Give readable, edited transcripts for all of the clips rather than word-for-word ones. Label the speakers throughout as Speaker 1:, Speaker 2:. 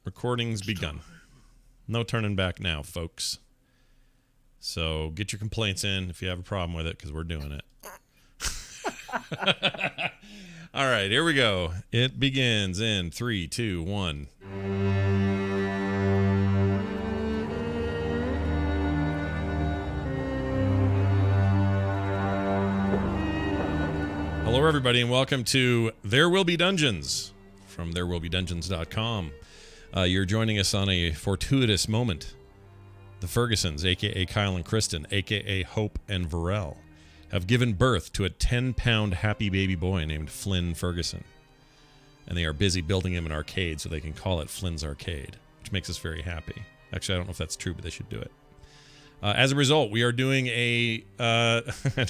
Speaker 1: Recording's begun. No turning back now, folks. So get your complaints in if you have a problem with it, because we're doing it. All right, here we go. It begins in 3, 2, 1. Hello, everybody, and welcome to There Will Be Dungeons from ThereWillBeDungeons.com. You're joining us on a fortuitous moment. The Fergusons, a.k.a. Kyle and Kristen, a.k.a. Hope and Varel, have given birth to a 10-pound happy baby boy named Flynn Ferguson. And they are busy building him an arcade so they can call it Flynn's Arcade, which makes us very happy. Actually, I don't know if that's true, but they should do it. As a result, we are doing and I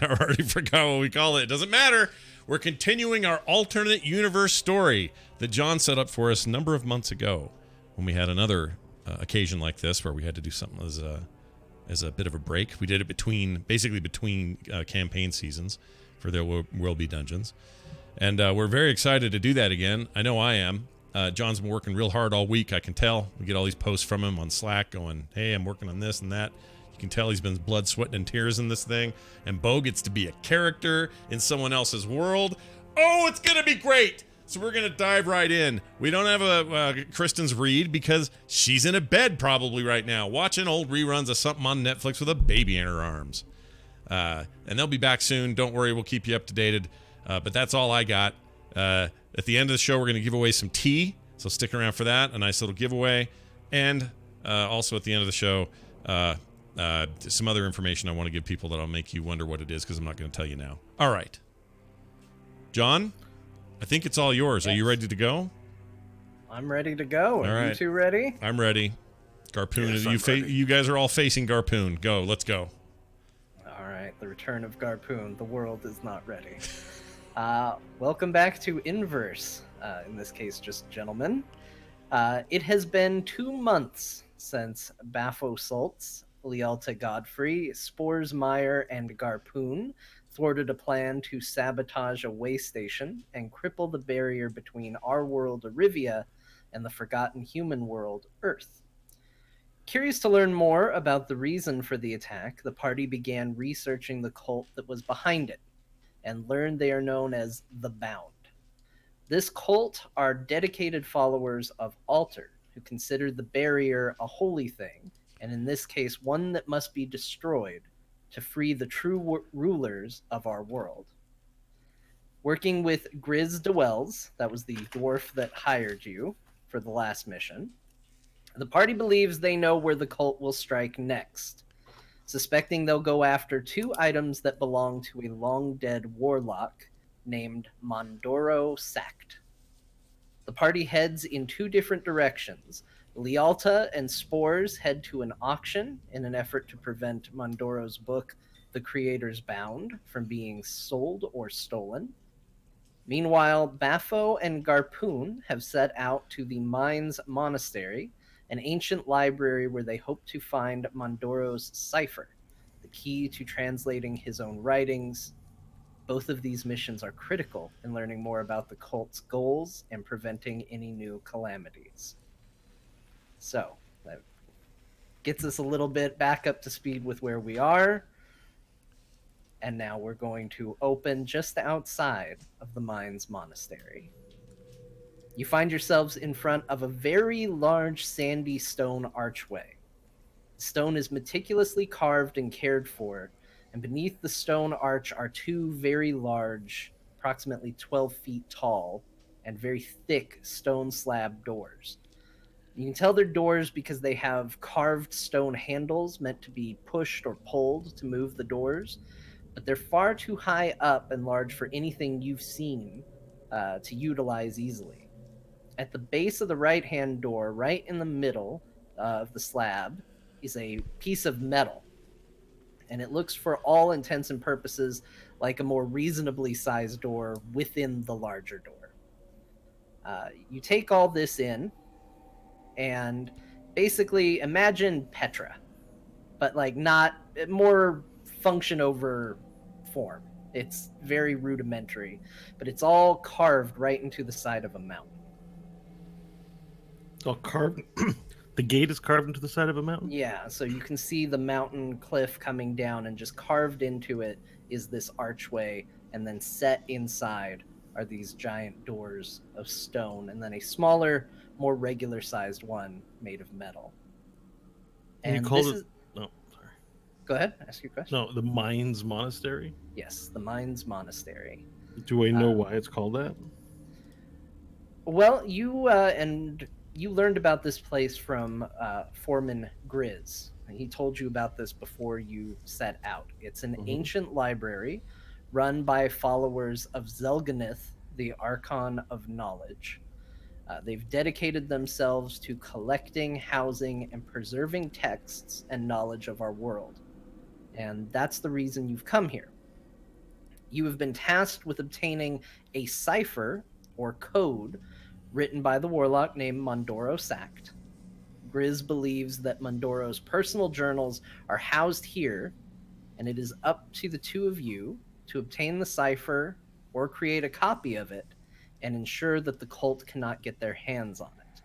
Speaker 1: already forgot what we call it. It doesn't matter. We're continuing our alternate universe story that John set up for us a number of months ago when we had another occasion like this where we had to do something as a bit of a break. We did it between campaign seasons for There Will Be Dungeons. And we're very excited to do that again. I know I am. John's been working real hard all week, I can tell. We get all these posts from him on Slack going, hey, I'm working on this and that. You can tell he's been blood, sweat, and tears in this thing. And Bo gets to be a character in someone else's world. Oh, it's going to be great! So we're going to dive right in. We don't have a Kristen's read because she's in a bed probably right now watching old reruns of something on Netflix with a baby in her arms. And they'll be back soon. Don't worry, we'll keep you up to date. But that's all I got. At the end of the show, we're going to give away some tea. So stick around for that. A nice little giveaway. And also at the end of the show, some other information I want to give people that'll make you wonder what it is because I'm not going to tell you now. All right. John? I think it's all yours. Yes. Are you ready to go?
Speaker 2: I'm ready to go. Are you two ready?
Speaker 1: I'm ready. Garpoon, yes, you guys are all facing Garpoon. Go. Let's go.
Speaker 2: All right. The return of Garpoon. The world is not ready. Welcome back to Inverse. In this case, just gentlemen. It has been 2 months since Baffo Sultz, Lialta Godfrey, Spores Meyer, and Garpoon thwarted a plan to sabotage a way station and cripple the barrier between our world, Arivia, and the forgotten human world, Earth. Curious to learn more about the reason for the attack, the party began researching the cult that was behind it, and learned they are known as the Bound. This cult are dedicated followers of Alter, who consider the barrier a holy thing, and in this case, one that must be destroyed to free the true rulers of our world. Working with Grizz DeWells, that was the dwarf that hired you for the last mission, the party believes they know where the cult will strike next, suspecting they'll go after 2 items that belong to a long-dead warlock named Mondoro Sact. The party heads in 2 different directions. Lialta and Spores head to an auction in an effort to prevent Mondoro's book, The Creator's Bound, from being sold or stolen. Meanwhile, Baffo and Garpoon have set out to the Mines Monastery, an ancient library where they hope to find Mondoro's cipher, the key to translating his own writings. Both of these missions are critical in learning more about the cult's goals and preventing any new calamities. So, that gets us a little bit back up to speed with where we are. And now we're going to open just outside of the Mines Monastery. You find yourselves in front of a very large sandy stone archway. The stone is meticulously carved and cared for, and beneath the stone arch are 2 very large, approximately 12 feet tall, and very thick stone slab doors. You can tell they're doors because they have carved stone handles meant to be pushed or pulled to move the doors, but they're far too high up and large for anything you've seen to utilize easily. At the base of the right-hand door, right in the middle of the slab, is a piece of metal, and it looks for all intents and purposes like a more reasonably sized door within the larger door. You take all this in, and basically imagine Petra, but like not more function over form. It's very rudimentary, but it's all carved right into the side of a mountain.
Speaker 3: It's all carved. The gate is carved into the side of a mountain?
Speaker 2: Yeah, so you can see the mountain cliff coming down, and just carved into it is this archway, and then set inside are these giant doors of stone, and then a smaller, more regular sized one made of metal.
Speaker 3: And you
Speaker 2: And
Speaker 3: called
Speaker 2: this
Speaker 3: it...
Speaker 2: is
Speaker 3: No, sorry.
Speaker 2: Go ahead, ask your question.
Speaker 3: No, the Mines Monastery?
Speaker 2: Yes, the Mines Monastery.
Speaker 3: Do I know why it's called that?
Speaker 2: Well, you learned about this place from Foreman Grizz. He told you about this before you set out. It's an ancient library run by followers of Zelganith, the Archon of Knowledge. They've dedicated themselves to collecting, housing, and preserving texts and knowledge of our world. And that's the reason you've come here. You have been tasked with obtaining a cipher or code written by the warlock named Mondoro Sact. Grizz believes that Mondoro's personal journals are housed here, and it is up to the two of you to obtain the cipher or create a copy of it and ensure that the cult cannot get their hands on it.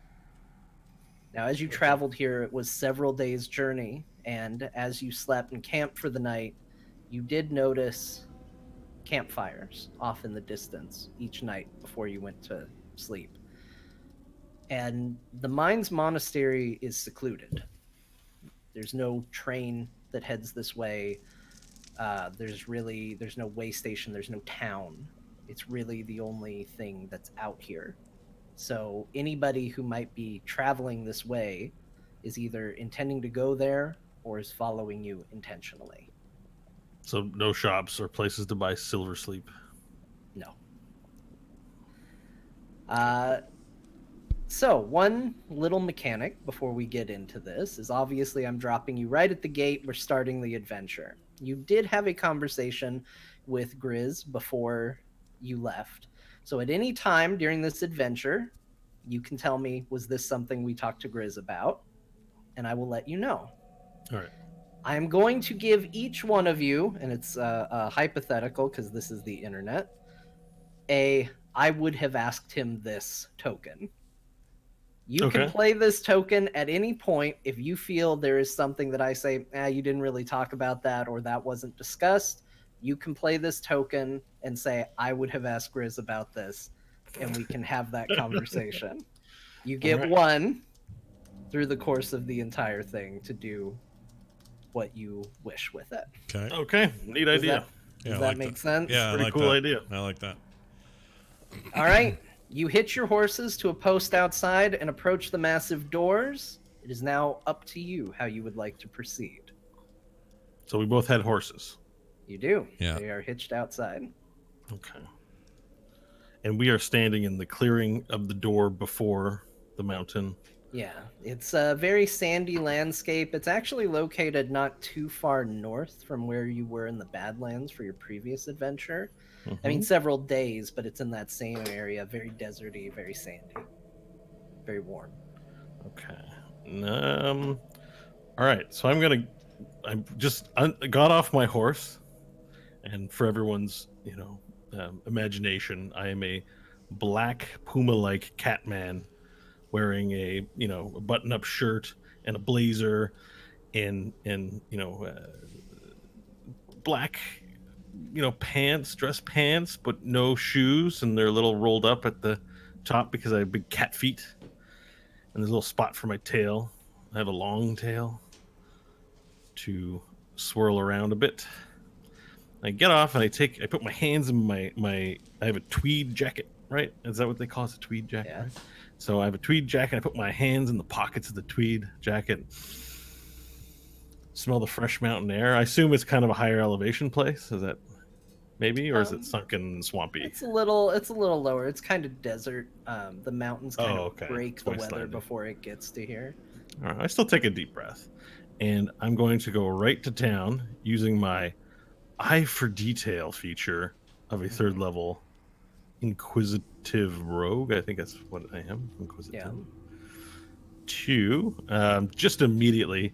Speaker 2: Now, as you traveled here, it was several days' journey, and as you slept and camped for the night, you did notice campfires off in the distance each night before you went to sleep. And the Mines Monastery is secluded. There's no train that heads this way. There's no way station. There's no town. It's really the only thing that's out here. So anybody who might be traveling this way is either intending to go there or is following you intentionally.
Speaker 3: So no shops or places to buy silver sleep?
Speaker 2: No. So one little mechanic before we get into this is, obviously I'm dropping you right at the gate. We're starting the adventure. You did have a conversation with Grizz before you left. So at any time during this adventure, you can tell me, was this something we talked to Grizz about? And I will let you know.
Speaker 3: All right.
Speaker 2: I'm going to give each one of you, and it's a hypothetical because this is the internet, I would have asked him this token. You can play this token at any point if you feel there is something that I say, you didn't really talk about that, or that wasn't discussed. You can play this token and say, I would have asked Grizz about this, and we can have that conversation. You get one through the course of the entire thing to do what you wish with it.
Speaker 3: Okay. Neat idea.
Speaker 2: Does that make sense?
Speaker 1: Yeah,
Speaker 3: pretty cool idea.
Speaker 1: I like that.
Speaker 2: All right. You hitch your horses to a post outside and approach the massive doors. It is now up to you how you would like to proceed.
Speaker 3: So we both had horses.
Speaker 2: You do.
Speaker 1: Yeah.
Speaker 2: They are hitched outside.
Speaker 3: Okay. And we are standing in the clearing of the door before the mountain.
Speaker 2: Yeah. It's a very sandy landscape. It's actually located not too far north from where you were in the Badlands for your previous adventure. I mean, several days, but it's in that same area. Very deserty, very sandy, very warm.
Speaker 3: Okay. All right. So I just got off my horse, and for everyone's, imagination, I am a black puma-like cat man wearing a button-up shirt and a blazer and black pants, dress pants, but no shoes, and they're a little rolled up at the top because I have big cat feet, and there's a little spot for my tail. I have a long tail to swirl around a bit. I get off and I put my hands in my I have a tweed jacket, right? Is that what they call it? It's a tweed jacket,
Speaker 2: Yeah.
Speaker 3: right? So I have a tweed jacket. I put my hands in the pockets of the tweed jacket. Smell the fresh mountain air. I assume it's kind of a higher elevation place. Is that maybe, or is it sunken and swampy?
Speaker 2: It's a little lower. It's kind of desert. The mountains kind of break the weather before it gets to here.
Speaker 3: All right. I still take a deep breath, and I'm going to go right to town using my eye for detail feature of a third level inquisitive rogue. I think that's what I am. Inquisitive. Yeah. To just immediately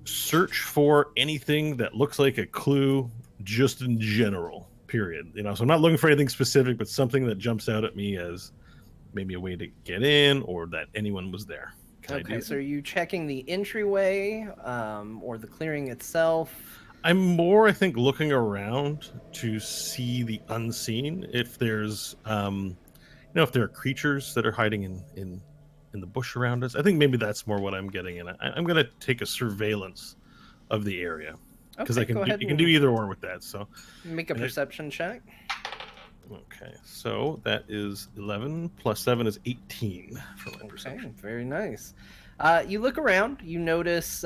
Speaker 3: search for anything that looks like a clue, just in general, period. So I'm not looking for anything specific, but something that jumps out at me as maybe a way to get in or that anyone was there. Can I do
Speaker 2: Okay, so
Speaker 3: that?
Speaker 2: are you checking the entryway or the clearing itself?
Speaker 3: I'm more, I think, looking around to see the unseen. If there's, if there are creatures that are hiding in the bush around us. I think maybe that's more what I'm getting in. I'm going to take a surveillance of the area because
Speaker 2: Okay, go ahead
Speaker 3: you can do
Speaker 2: and
Speaker 3: either or with that. So,
Speaker 2: make a
Speaker 3: and it,
Speaker 2: perception check.
Speaker 3: okay, so that is 11 plus 7 is 18 for my
Speaker 2: Okay,
Speaker 3: perception.
Speaker 2: very nice. You look around. You notice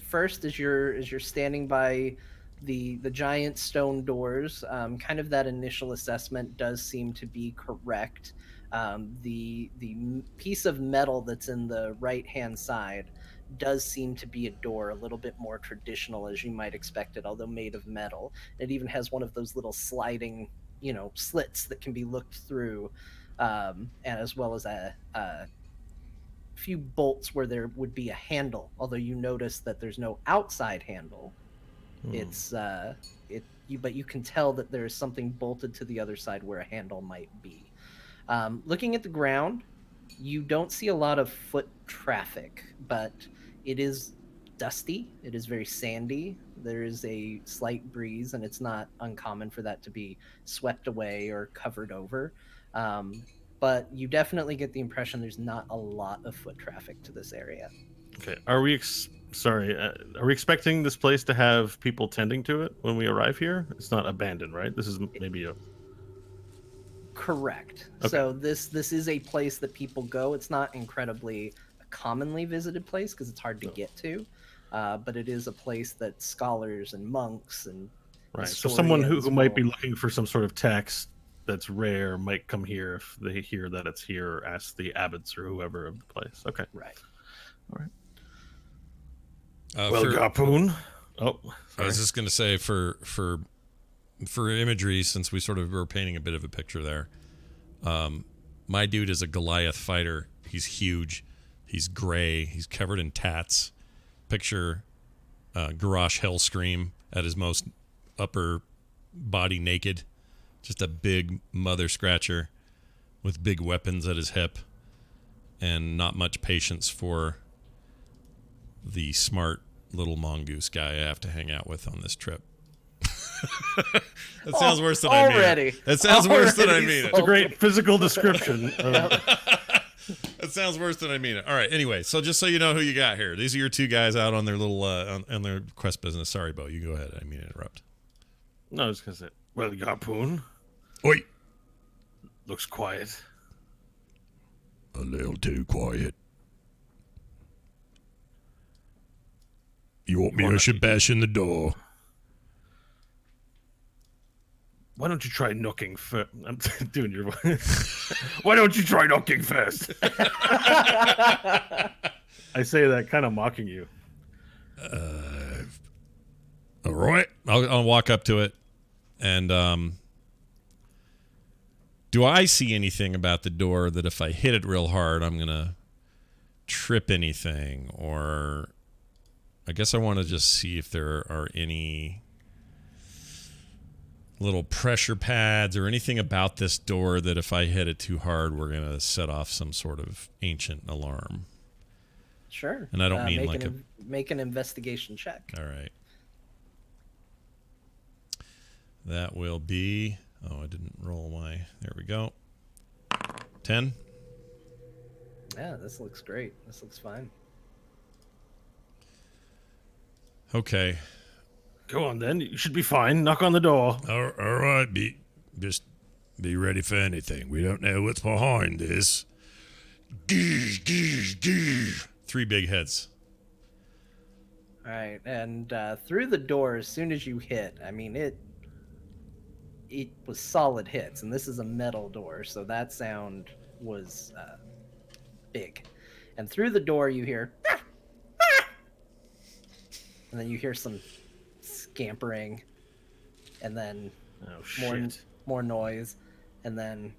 Speaker 2: first as you're standing by the giant stone doors. Kind of that initial assessment does seem to be correct. The piece of metal that's in the right hand side does seem to be a door, a little bit more traditional as you might expect it, although made of metal. It even has one of those little sliding, slits that can be looked through, and as well as a few bolts where there would be a handle, although you notice that there's no outside handle.
Speaker 3: Hmm.
Speaker 2: But you can tell that there is something bolted to the other side where a handle might be. Looking at the ground, you don't see a lot of foot traffic, but it is dusty. It is very sandy. There is a slight breeze, and it's not uncommon for that to be swept away or covered over. Um, but you definitely get the impression there's not a lot of foot traffic to this area.
Speaker 3: Okay, are we sorry? Are we expecting this place to have people tending to it when we arrive here? It's not abandoned, right? This is maybe a
Speaker 2: Correct.
Speaker 3: okay.
Speaker 2: So this is a place that people go. It's not incredibly a commonly visited place because it's hard to
Speaker 3: No.
Speaker 2: get to, but it is a place that scholars and monks and
Speaker 3: Right. So someone
Speaker 2: historians
Speaker 3: who might be
Speaker 2: will.
Speaker 3: looking for some sort of text that's rare might come here if they hear that it's here or ask the abbots or whoever of the place. Okay.
Speaker 2: Right.
Speaker 3: All right.
Speaker 1: For,
Speaker 3: Garpoon. Oh,
Speaker 1: I
Speaker 3: sorry.
Speaker 1: was just going to say for imagery, since we sort of were painting a bit of a picture there. My dude is a Goliath fighter. He's huge. He's gray. He's covered in tats. Picture Garrosh Hellscream at his most upper body naked. Just a big mother scratcher with big weapons at his hip and not much patience for the smart little mongoose guy I have to hang out with on this trip. That sounds worse than I mean it. That sounds worse than I mean it.
Speaker 3: It's a great physical description.
Speaker 1: That sounds worse than I mean it. All right. Anyway, so just so you know who you got here, these are your two guys out on their little on their quest business. Sorry, Bo. You go ahead. I mean to interrupt.
Speaker 3: No, I was gonna say. Well, Garpoon.
Speaker 1: Oi.
Speaker 3: Looks quiet.
Speaker 1: A little too quiet. You want me? I should bash in the door.
Speaker 3: Why don't you try knocking first? I'm doing your voice. Why don't you try knocking first? I say that kind of mocking you.
Speaker 1: All right. I'll walk up to it, and do I see anything about the door that if I hit it real hard, I'm gonna trip anything? Or I guess I want to just see if there are any little pressure pads or anything about this door that if I hit it too hard, we're gonna set off some sort of ancient alarm.
Speaker 2: Sure.
Speaker 1: And I don't mean like
Speaker 2: make an investigation check.
Speaker 1: All right. That will be. Oh, I didn't roll my. There we go. 10.
Speaker 2: Yeah, this looks great. This looks fine.
Speaker 1: Okay.
Speaker 3: Go on then. You should be fine. Knock on the door.
Speaker 1: All right. Just be ready for anything. We don't know what's behind this. 3 big heads.
Speaker 2: All right, and through the door, as soon as you hit, I mean it was solid hits, and this is a metal door, so that sound was big. And through the door, you hear, and then you hear some scampering, and then more noise, and then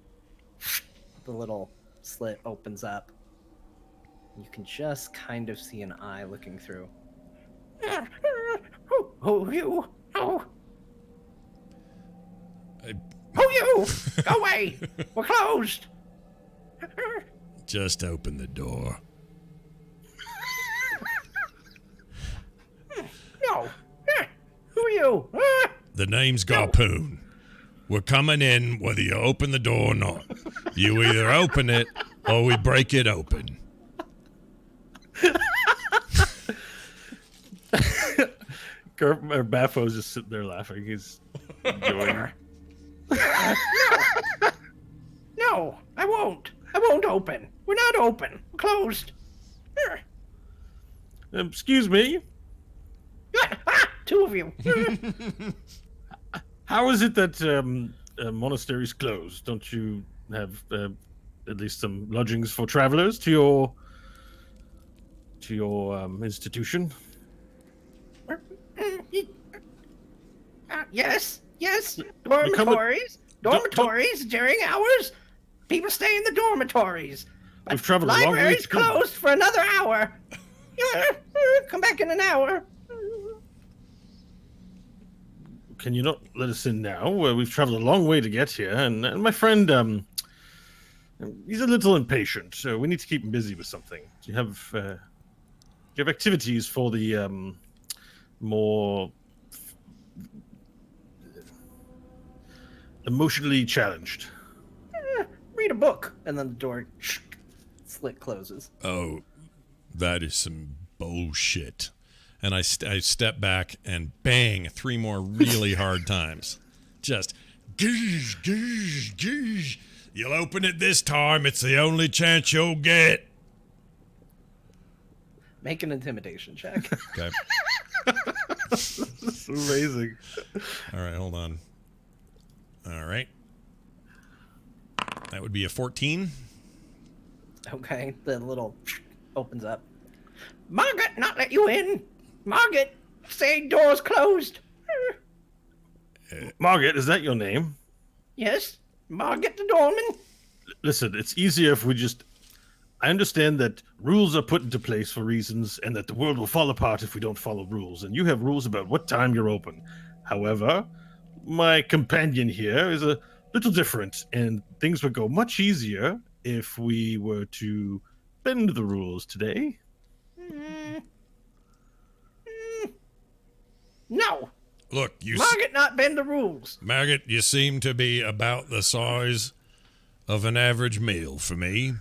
Speaker 2: the little slit opens up. You can just kind of see an eye looking through. Oh, you! Oh! Oh, you! Go away! We're closed!
Speaker 1: Just open the door.
Speaker 2: No. Who are you?
Speaker 1: The name's Garpoon. We're coming in whether you open the door or not. You either open it or we break it open.
Speaker 3: Baffo's just sitting there laughing. He's enjoying.
Speaker 2: No, I won't. I won't open. We're not open. We're closed.
Speaker 3: Excuse me.
Speaker 2: Two of you.
Speaker 3: How is it that monastery's closed? Don't you have at least some lodgings for travelers to your institution?
Speaker 2: Yes. Dormitories. Dormitories during hours. People stay in the dormitories.
Speaker 3: We've traveled a long way.
Speaker 2: Library's closed for another hour. Come back in an hour.
Speaker 3: Can you not let us in now? We've traveled a long way to get here, and my friend, he's a little impatient, so we need to keep him busy with something. Do you have activities for the more emotionally challenged?
Speaker 2: Read a book, and then the door slit closes.
Speaker 1: Oh, that is some bullshit. And I step back and bang 3 more really hard times. Just, goosh, goosh, goosh. You'll open it this time. It's the only chance you'll get.
Speaker 2: Make an intimidation check.
Speaker 1: Okay.
Speaker 3: That's amazing.
Speaker 1: All right, hold on. All right. That would be a 14.
Speaker 2: Okay, the little opens up. Margaret, not let you in. Margaret, say door's closed.
Speaker 3: Margaret, is that your name?
Speaker 2: Yes, Margaret the doorman.
Speaker 3: Listen, it's easier if we just... I understand that rules are put into place for reasons and that the world will fall apart if we don't follow rules. And you have rules about what time you're open. However, my companion here is a little different, and things would go much easier if we were to bend the rules today.
Speaker 2: No.
Speaker 1: Look,
Speaker 2: Margaret not bend the rules.
Speaker 1: Margaret, you seem to be about the size of an average meal for me.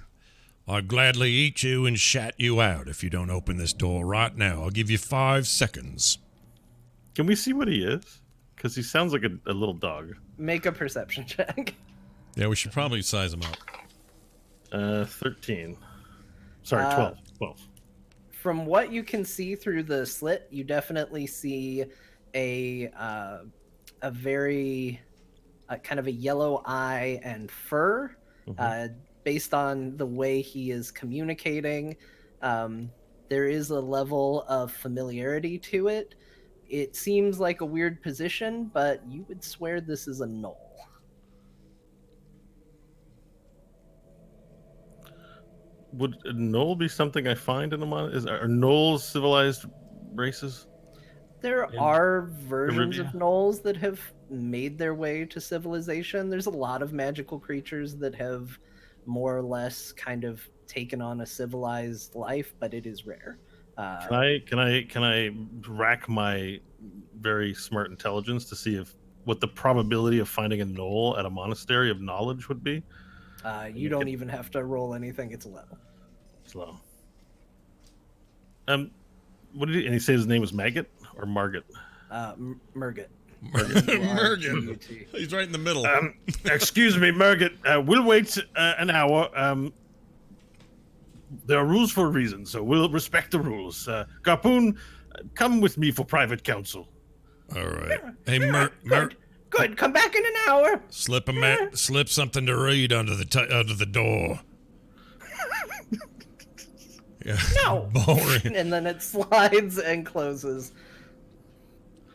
Speaker 1: I'd gladly eat you and shat you out if you don't open this door right now. I'll give you 5 seconds.
Speaker 3: Can we see what he is? Because he sounds like a little dog.
Speaker 2: Make a perception check.
Speaker 1: Yeah, we should probably size him up.
Speaker 3: 13. Sorry, 12. 12.
Speaker 2: From what you can see through the slit, you definitely see a very kind of a yellow eye and fur. Based on the way he is communicating, there is a level of familiarity to it. It seems like a weird position, but you would swear this is a gnoll.
Speaker 3: Would a gnoll be something I find in are gnolls civilized races?
Speaker 2: There
Speaker 3: In
Speaker 2: are versions of
Speaker 3: Caribbean?
Speaker 2: gnolls that have made their way to civilization. There's a lot of magical creatures that have more or less kind of taken on a civilized life, but it is rare.
Speaker 3: Can I rack my very smart intelligence to see what the probability of finding a gnoll at a monastery of knowledge would be?
Speaker 2: You don't even have to roll anything. It's low.
Speaker 3: Slow. What did he? And he said his name was Maggot or Margaret?
Speaker 2: Murget.
Speaker 1: Mergen. He's right in the middle.
Speaker 3: Excuse me, Margaret. We'll wait an hour. There are rules for a reason, so we'll respect the rules. Garpoon, come with me for private counsel.
Speaker 1: All right. Hey,
Speaker 2: Good. Come back in an hour.
Speaker 1: slip something to read under the door. Yeah.
Speaker 2: No.
Speaker 1: Boring.
Speaker 2: And then it slides and closes.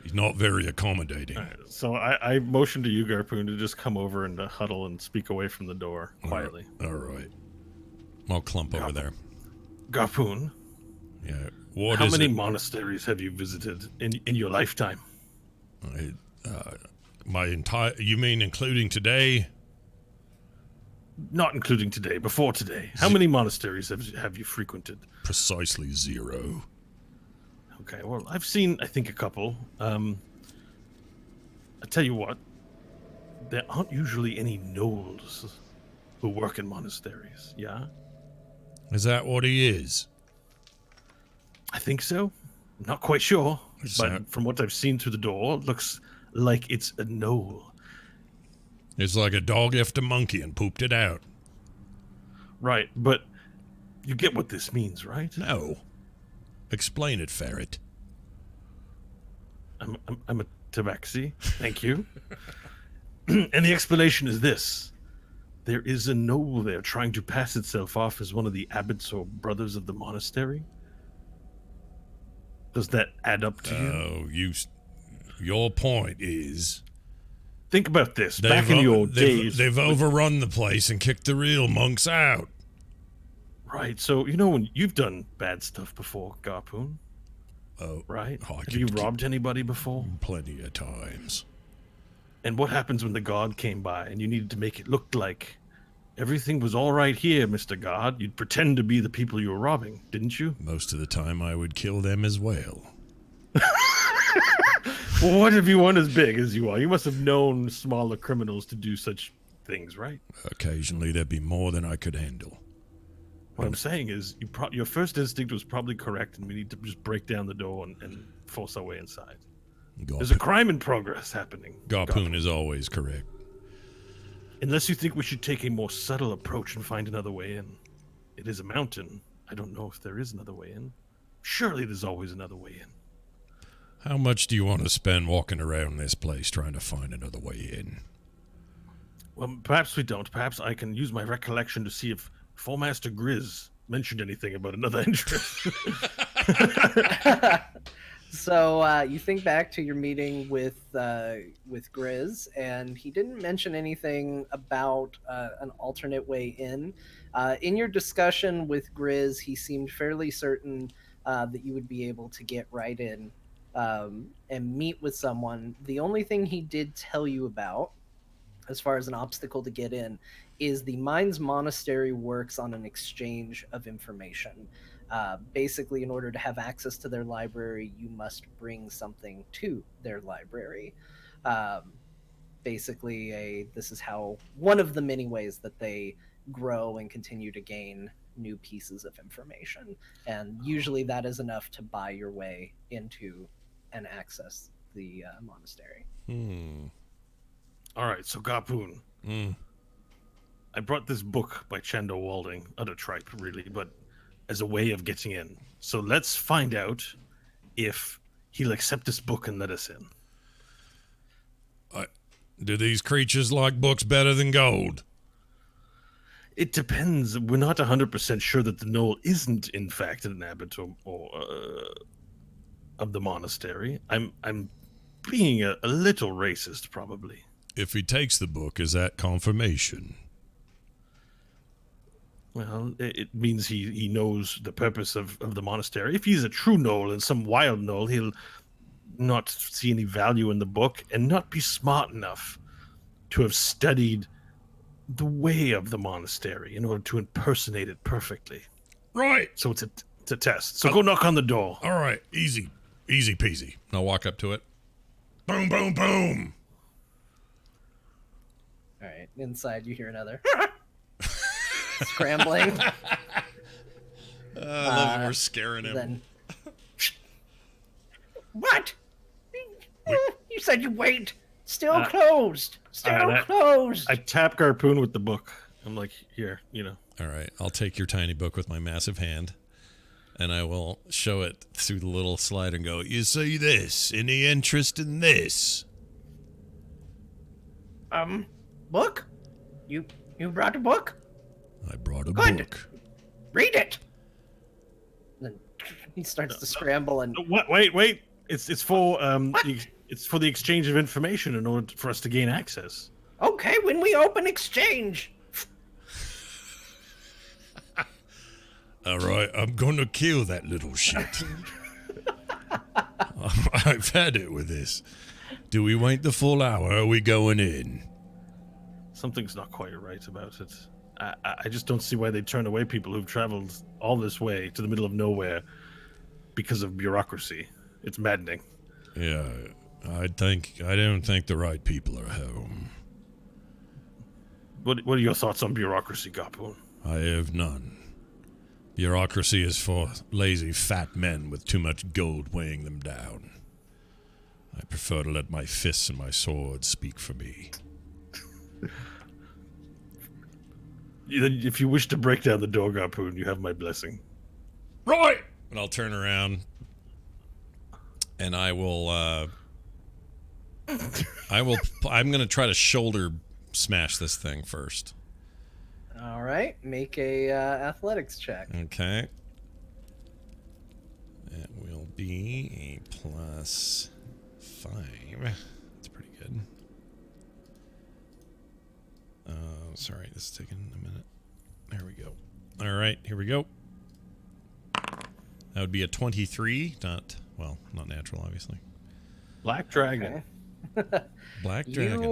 Speaker 1: He's not very accommodating.
Speaker 3: All right, so I motion to you, Garpoon, to just come over and huddle and speak away from the door quietly.
Speaker 1: All right. I'll clump over there.
Speaker 3: Garpoon,
Speaker 1: Yeah.
Speaker 3: how many monasteries have you visited in your lifetime?
Speaker 1: You mean including today?
Speaker 3: Not including today, before today. How many monasteries have you frequented?
Speaker 1: Precisely 0.
Speaker 3: Okay, well, I've seen, I think, a couple. I tell you what, there aren't usually any gnolls who work in monasteries, yeah?
Speaker 1: Is that what he is?
Speaker 3: I think so. Not quite sure,
Speaker 1: Is
Speaker 3: but
Speaker 1: that-
Speaker 3: from what I've seen through the door, it looks like it's a gnoll.
Speaker 1: It's like a dog left a monkey and pooped it out.
Speaker 3: Right, but you get what this means, right?
Speaker 1: No. Explain it, Ferret.
Speaker 3: I'm a tabaxi. Thank you. And the explanation is this. There is a gnoll there trying to pass itself off as one of the abbots or brothers of the monastery. Does that add up to you?
Speaker 1: Your point is...
Speaker 3: Think about this. Back in your days...
Speaker 1: They've overrun the place and kicked the real monks out.
Speaker 3: Right, so, you know, when you've done bad stuff before, Garpoon,
Speaker 1: Oh,
Speaker 3: right?
Speaker 1: I
Speaker 3: Have you robbed anybody before?
Speaker 1: Plenty of times.
Speaker 3: And what happens when the god came by and you needed to make it look like everything was all right here, Mr. God? You'd pretend to be the people you were robbing, didn't you?
Speaker 1: Most of the time I would kill them as well.
Speaker 3: Well, what if you weren't as big as you are? You must have known smaller criminals to do such things, right?
Speaker 1: Occasionally there'd be more than I could handle.
Speaker 3: What I'm saying is, your first instinct was probably correct, and we need to just break down the door and force our way inside. There's a crime in progress happening.
Speaker 1: Garpoon is always correct.
Speaker 3: Unless you think we should take a more subtle approach and find another way in. It is a mountain. I don't know if there is another way in. Surely there's always another way in.
Speaker 1: How much do you want to spend walking around this place trying to find another way in?
Speaker 3: Well, perhaps we don't. Perhaps I can use my recollection to see if Master Grizz mentioned anything about another entrance.
Speaker 2: So you think back to your meeting with Grizz, and he didn't mention anything about an alternate way in. In your discussion with Grizz, he seemed fairly certain that you would be able to get right in and meet with someone. The only thing he did tell you about, as far as an obstacle to get in, is the Mines Monastery works on an exchange of information. Basically, in order to have access to their library, you must bring something to their library. This is how one of the many ways that they grow and continue to gain new pieces of information. And usually that is enough to buy your way into and access the monastery.
Speaker 3: All right, so Garpoon. I brought this book by Chando Walding, utter tripe, really, but as a way of getting in. So let's find out if he'll accept this book and let us in.
Speaker 1: Do these creatures like books better than gold?
Speaker 3: It depends. We're not 100% sure that the gnoll isn't, in fact, an abbot or of the monastery. I'm being a little racist, probably.
Speaker 1: If he takes the book, is that confirmation?
Speaker 3: Well, it means he knows the purpose of the monastery. If he's a true gnoll and some wild gnoll, he'll not see any value in the book and not be smart enough to have studied the way of the monastery in order to impersonate it perfectly.
Speaker 1: Right.
Speaker 3: So it's a test. So go knock on the door.
Speaker 1: All right. Easy peasy. I'll walk up to it. Boom, boom, boom.
Speaker 2: All right, inside you hear another scrambling.
Speaker 1: I love when we're scaring him.
Speaker 2: Then, what? You said you wait. Still closed. Still closed.
Speaker 3: I tap Garpoon with the book. I'm like, here, you know.
Speaker 1: All right, I'll take your tiny book with my massive hand, and I will show it through the little slide and go, you see this? Any interest in this?
Speaker 2: Book? You brought a book?
Speaker 1: I brought a
Speaker 2: Good.
Speaker 1: book.
Speaker 2: Read it. Then he starts to scramble and
Speaker 3: What? Wait. It's for it's for the exchange of information in order for us to gain access.
Speaker 2: okay, when we open exchange.
Speaker 1: All right, I'm gonna kill that little shit. I've had it with this. Do we wait the full hour or are we going in?
Speaker 3: Something's not quite right about it. I just don't see why they turn away people who've traveled all this way to the middle of nowhere because of bureaucracy. It's maddening.
Speaker 1: Yeah, I don't think the right people are home.
Speaker 3: What are your thoughts on bureaucracy, Garpoon?
Speaker 1: I have none. Bureaucracy is for lazy fat men with too much gold weighing them down. I prefer to let my fists and my sword speak for me.
Speaker 3: If you wish to break down the door, Garpoon, you have my blessing.
Speaker 1: Right! And I'll turn around and I'm going to try to shoulder smash this thing first.
Speaker 2: All right, make a athletics check.
Speaker 1: Okay. It will be a +5. That's pretty good. Sorry, this is taking a minute. There we go. All right, here we go. That would be a 23. Not natural, obviously.
Speaker 3: Black Dragon.
Speaker 2: Okay.
Speaker 1: Black Dragon.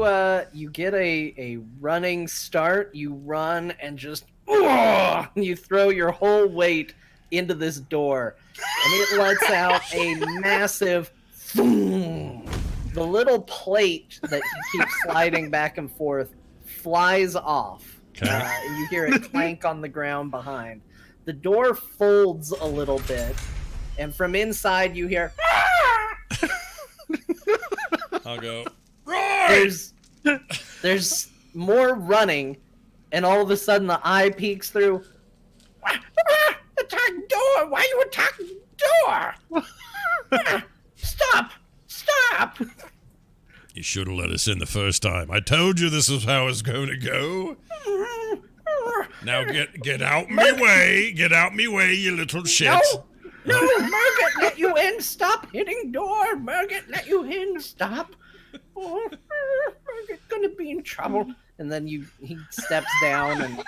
Speaker 2: You get a running start. You run and just you throw your whole weight into this door, and it lets out a massive boom. The little plate that you keep sliding back and forth flies off.
Speaker 1: Okay.
Speaker 2: And you hear it clank on the ground behind. The door folds a little bit, and from inside you hear.
Speaker 1: I'll go. Roar!
Speaker 2: There's more running, and all of a sudden the eye peeks through. Attack door! Why are you attacking door? Stop!
Speaker 1: You should have let us in the first time. I told you this is how it's going to go. Now get out me way. Get out me way, you little shit.
Speaker 2: No, Margaret, let you in. Stop hitting door. Margaret, let you in. Stop. Oh, Margaret's gonna be in trouble. And then he steps down, and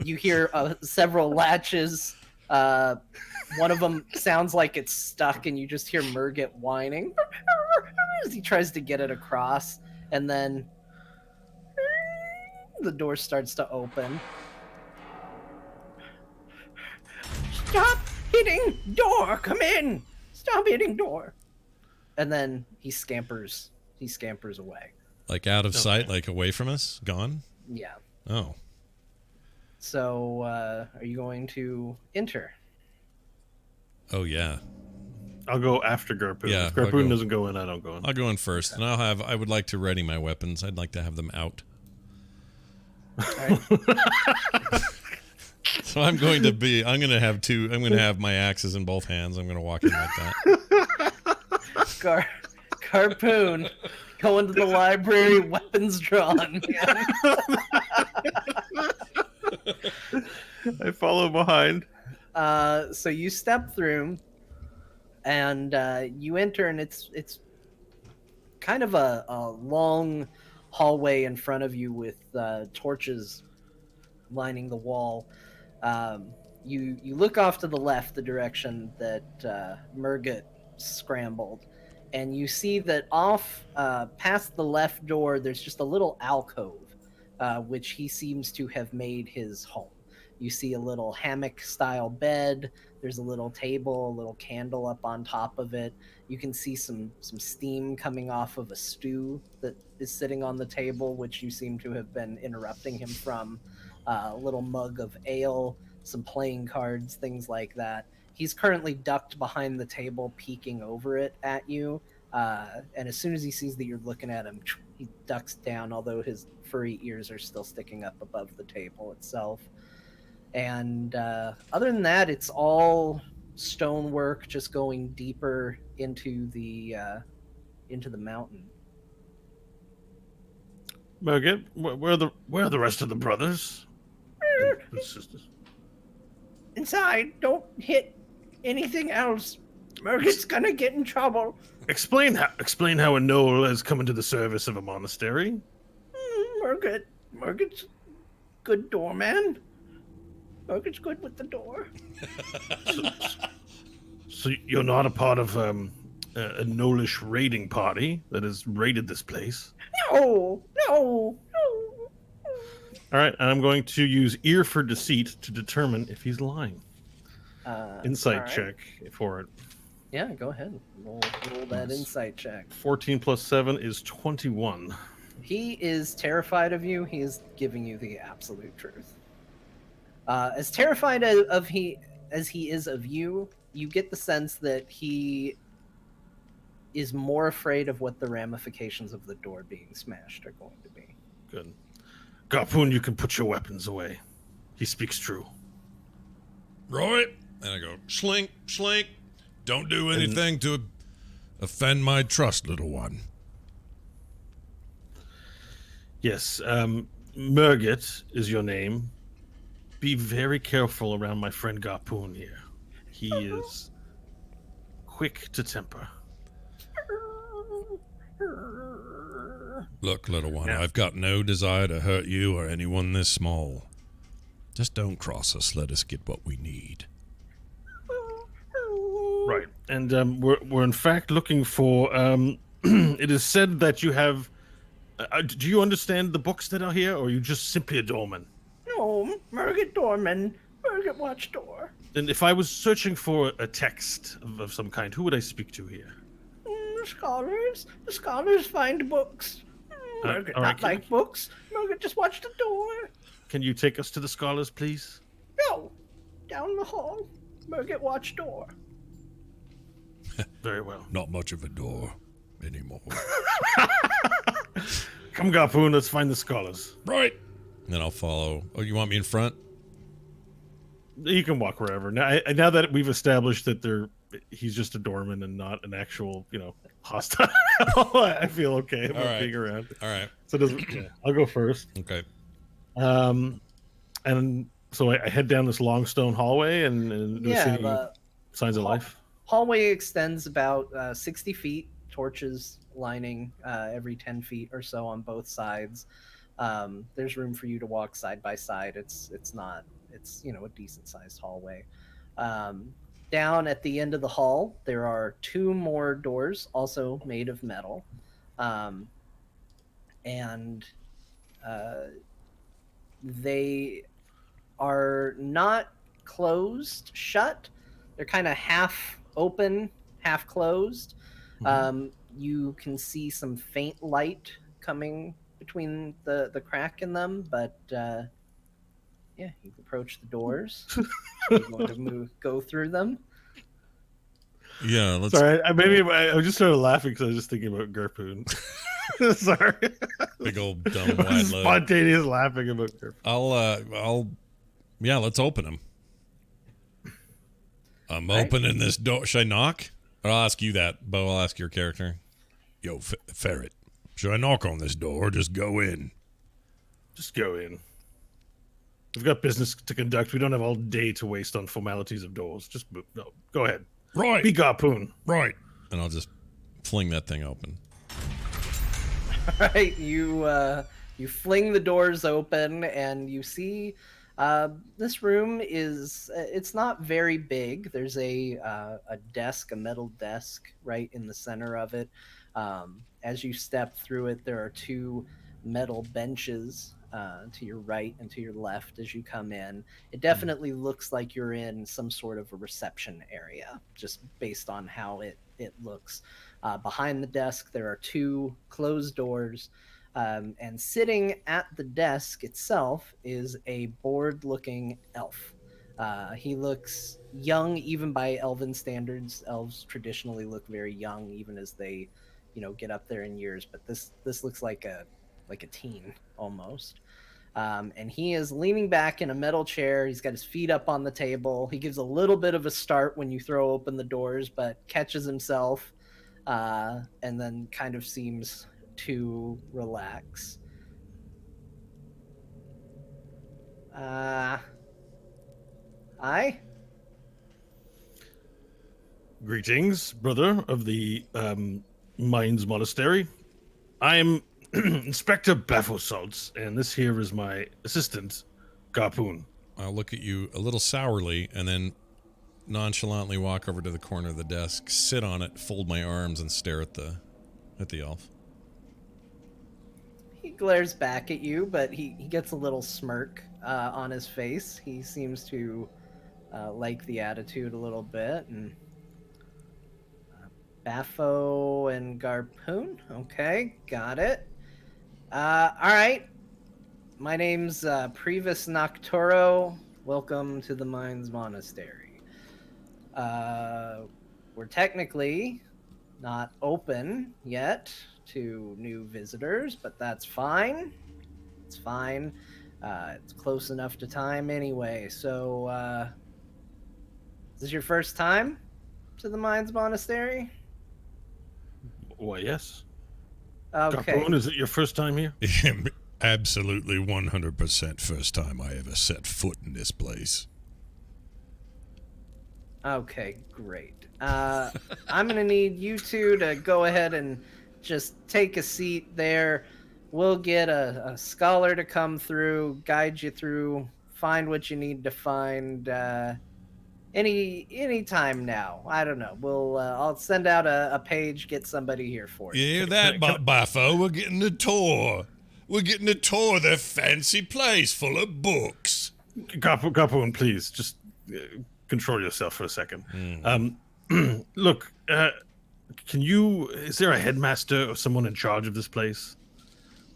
Speaker 2: you hear several latches. One of them sounds like it's stuck, and you just hear Murget whining as he tries to get it across. And then the door starts to open. Stop hitting door! Come in! Stop hitting door! And then he scampers away.
Speaker 1: Like out of sight, like away from us? Gone?
Speaker 2: Yeah.
Speaker 1: Oh.
Speaker 2: So, are you going to enter?
Speaker 1: Oh, yeah.
Speaker 3: I'll go after Garpoon.
Speaker 1: Yeah,
Speaker 3: if Garpoon doesn't go in, I don't go in.
Speaker 1: I'll go in first, and I would like to ready my weapons. I'd like to have them out.
Speaker 2: All right.
Speaker 1: So I'm going to have my axes in both hands. I'm going to walk in like that.
Speaker 2: Harpoon, go into the library, weapons drawn.
Speaker 3: I follow behind.
Speaker 2: So you step through, and you enter, and it's kind of a long hallway in front of you with torches lining the wall. You look off to the left, the direction that Murget scrambled, and you see that off past the left door there's just a little alcove, which he seems to have made his home. You see a little hammock-style bed. There's a little table, a little candle up on top of it. You can see some steam coming off of a stew that is sitting on the table, which you seem to have been interrupting him from. A little mug of ale, some playing cards, things like that. He's currently ducked behind the table, peeking over it at you. And as soon as he sees that you're looking at him, he ducks down, although his furry ears are still sticking up above the table itself. And other than that, it's all stonework, just going deeper into the mountain.
Speaker 3: Murget, where are the rest of the brothers and sisters?
Speaker 2: Inside, don't hit anything else. Murget's gonna get in trouble.
Speaker 3: Explain how a gnoll has come into the service of a monastery.
Speaker 2: Murget's good doorman. Murget's good with the door.
Speaker 3: So you're not a part of a gnollish raiding party that has raided this place?
Speaker 2: No.
Speaker 3: All right, and I'm going to use ear for deceit to determine if he's lying. Insight
Speaker 2: all right.
Speaker 3: check for it.
Speaker 2: Yeah, go ahead. Roll that insight check.
Speaker 3: 14 plus 7 is 21.
Speaker 2: He is terrified of you. He is giving you the absolute truth. As terrified as he is of you, you get the sense that he is more afraid of what the ramifications of the door being smashed are going to be.
Speaker 3: Good. Garpoon, you can put your weapons away. He speaks true.
Speaker 1: Right. And I go, slink, slink. Don't do anything to offend my trust, little one.
Speaker 3: Yes, Murgit is your name. Be very careful around my friend Garpoon here. He is quick to temper.
Speaker 1: Look, little one,
Speaker 3: Yeah.
Speaker 1: I've got no desire to hurt you or anyone this small. Just don't cross us. Let us get what we need.
Speaker 3: Right, and we're in fact looking for. It is said that you have. Do you understand the books that are here, or are you just simply a doorman?
Speaker 2: No, Murgit Doorman, Murgit Watchdoor.
Speaker 3: And if I was searching for a text of some kind, who would I speak to here?
Speaker 2: The scholars find books. Murgit
Speaker 3: all right,
Speaker 2: not like books. Murgit just watch the door.
Speaker 3: Can you take us to the scholars, please?
Speaker 2: No, down the hall. Murgit Watchdoor.
Speaker 3: Very well.
Speaker 1: Not much of a door anymore.
Speaker 3: Come, Garpoon, let's find the scholars.
Speaker 1: Right. Then I'll follow. Oh, you want me in front?
Speaker 3: You can walk wherever. Now that we've established that he's just a doorman and not an actual, hostile, I feel okay about being around.
Speaker 1: All right.
Speaker 3: So I'll go first.
Speaker 1: Okay.
Speaker 3: And so I head down this long stone hallway and do I see any signs of life?
Speaker 2: Hallway extends about 60 feet, torches lining every 10 feet or so on both sides. There's room for you to walk side by side. It's a decent sized hallway. Down at the end of the hall, there are two more doors, also made of metal. And they are not closed shut. They're kind of half open, half closed.
Speaker 3: Mm-hmm.
Speaker 2: You can see some faint light coming between the crack in them, but you approach the doors. You want to go through them?
Speaker 1: Yeah, let's.
Speaker 3: Sorry, I just started laughing because I was just thinking about Garpoon. Sorry.
Speaker 1: Big old dumb wide load.
Speaker 3: Spontaneous laughing about Garpoon.
Speaker 1: Let's open them. I'm opening this door. Should I knock? Or I'll ask you that, Bo. I'll ask your character. Yo, Ferret. Should I knock on this door or just go in?
Speaker 3: Just go in. We've got business to conduct. We don't have all day to waste on formalities of doors. Just no. Go ahead.
Speaker 1: Right.
Speaker 3: Be Garpoon.
Speaker 1: Right. And I'll just fling that thing open.
Speaker 2: All right. You fling the doors open and you see this room it's not very big. There's a desk, a metal desk right in the center of it. As you step through it, there are two metal benches to your right and to your left as you come in. It definitely looks like you're in some sort of a reception area, just based on how it looks. Behind the desk, there are two closed doors. And sitting at the desk itself is a bored-looking elf. He looks young, even by elven standards. Elves traditionally look very young, even as they, get up there in years. But this looks like a teen almost. And he is leaning back in a metal chair. He's got his feet up on the table. He gives a little bit of a start when you throw open the doors, but catches himself, and then kind of seems to relax. Hi.
Speaker 3: Greetings, brother of the Mines Monastery. I am Inspector Bafosalts, and this here is my assistant, Garpoon.
Speaker 1: I'll look at you a little sourly and then nonchalantly walk over to the corner of the desk, sit on it, fold my arms, and stare at the elf.
Speaker 2: he glares back at you, but he gets a little smirk on his face. He seems to like the attitude a little bit. And Baffo and Garpoon. Okay, got it. All right. My name's Privis Nocturo. Welcome to the Mines Monastery. We're technically not open yet to new visitors, but that's fine. It's fine. It's close enough to time anyway. So, is this your first time to the Mines Monastery?
Speaker 3: Why, yes.
Speaker 2: Okay.
Speaker 3: Garpone, is it your first time here?
Speaker 1: Absolutely 100% first time I ever set foot in this place.
Speaker 2: Okay, great. I'm going to need you two to go ahead and just take a seat there. We'll get a scholar to come through, guide you through, find what you need to find. Any time now. I don't know. I'll send out a page, get somebody here for you.
Speaker 1: You hear
Speaker 3: Can
Speaker 1: that,
Speaker 3: I-
Speaker 1: Baffo? We're getting a tour. We're getting a tour of their fancy place full of books.
Speaker 3: Garpone, please, just control yourself for a second. Look, is there a headmaster or someone in charge of this place?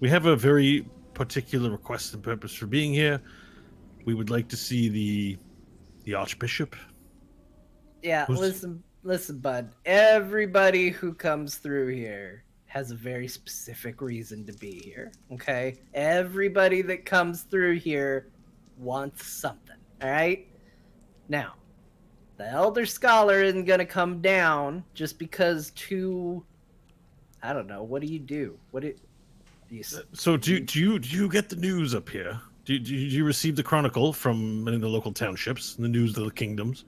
Speaker 3: We have a very particular request and purpose for being here. We would like to see the Archbishop.
Speaker 2: Yeah,
Speaker 3: Who's-
Speaker 2: listen, bud. Everybody who comes through here has a very specific reason to be here. Okay? Everybody that comes through here wants something. All right? Now, the Elder Scholar isn't going to come down just because I don't know. What do you do?
Speaker 3: So do you get the news up here? Do you receive the chronicle from many of the local townships, the news of the kingdoms?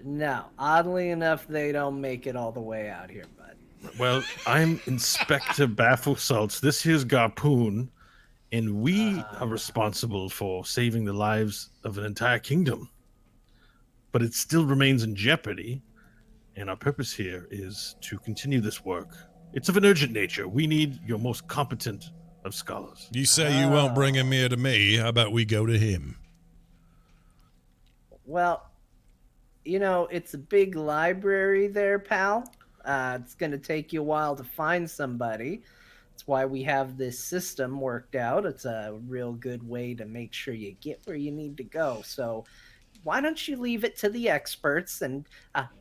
Speaker 2: No, oddly enough, they don't make it all the way out here, bud.
Speaker 3: Well, I'm Inspector Bafflesalts. This here's Garpoon, and we are responsible for saving the lives of an entire kingdom. But it still remains in jeopardy, and our purpose here is to continue this work. It's of an urgent nature. We need your most competent of scholars.
Speaker 1: You say you won't bring him here to me. How about we go to him?
Speaker 2: Well, it's a big library there, pal. It's going to take you a while to find somebody. That's why we have this system worked out. It's a real good way to make sure you get where you need to go. So why don't you leave it to the experts? And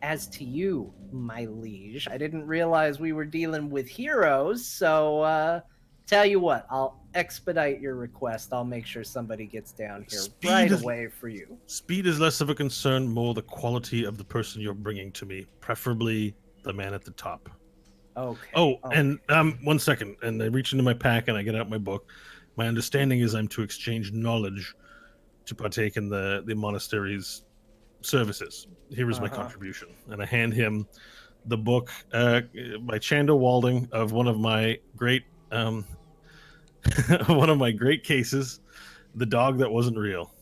Speaker 2: as to you, my liege, I didn't realize we were dealing with heroes. So tell you what, I'll expedite your request. I'll make sure somebody gets down here right away for you.
Speaker 3: Speed is less of a concern, more the quality of the person you're bringing to me, preferably the man at the top.
Speaker 2: Okay.
Speaker 3: Oh, and 1 second, and I reach into my pack and I get out my book. My understanding is I'm to exchange knowledge to partake in the monastery's services. Here is my contribution, and I hand him the book by Chanda Walding of one of my great cases, The Dog That Wasn't Real.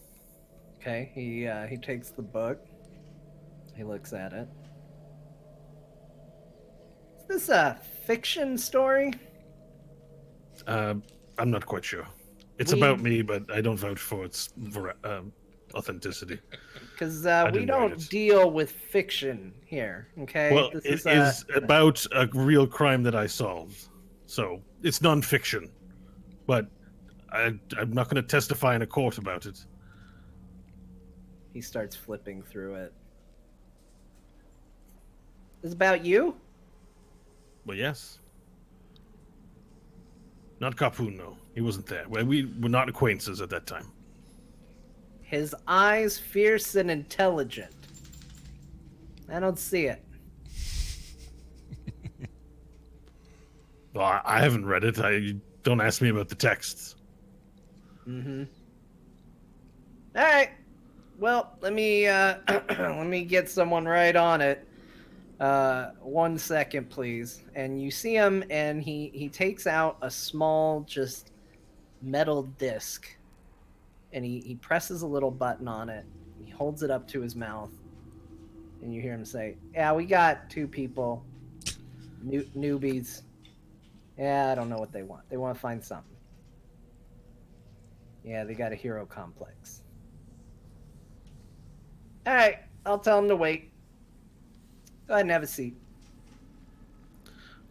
Speaker 2: Okay, he takes the book. He looks at it. Is this a fiction story?
Speaker 3: I'm not quite sure. It's about me, but I don't vouch for its authenticity.
Speaker 2: Because we
Speaker 3: didn't write
Speaker 2: don't
Speaker 3: it.
Speaker 2: deal with fiction here, okay?
Speaker 3: Well,
Speaker 2: This
Speaker 3: it is about a real crime that I solved. So it's non-fiction. But I'm not going to testify in a court about it.
Speaker 2: He starts flipping through it. This is about you?
Speaker 3: Well, yes. Not Kapun, no. He wasn't there. We were not acquaintances at that time.
Speaker 2: His eyes fierce and intelligent. I don't see it.
Speaker 3: Well, I haven't read it. Don't ask me about the texts.
Speaker 2: Mm-hmm. All right. Well, let me let me get someone right on it. 1 second, please. And you see him, and he takes out a small, just metal disc, and he presses a little button on it. He holds it up to his mouth, and you hear him say, "Yeah, we got 2 people, newbies, Yeah, I don't know what they want. They want to find something. Yeah, they got a hero complex. All right, I'll tell them to wait. Go ahead and have a seat.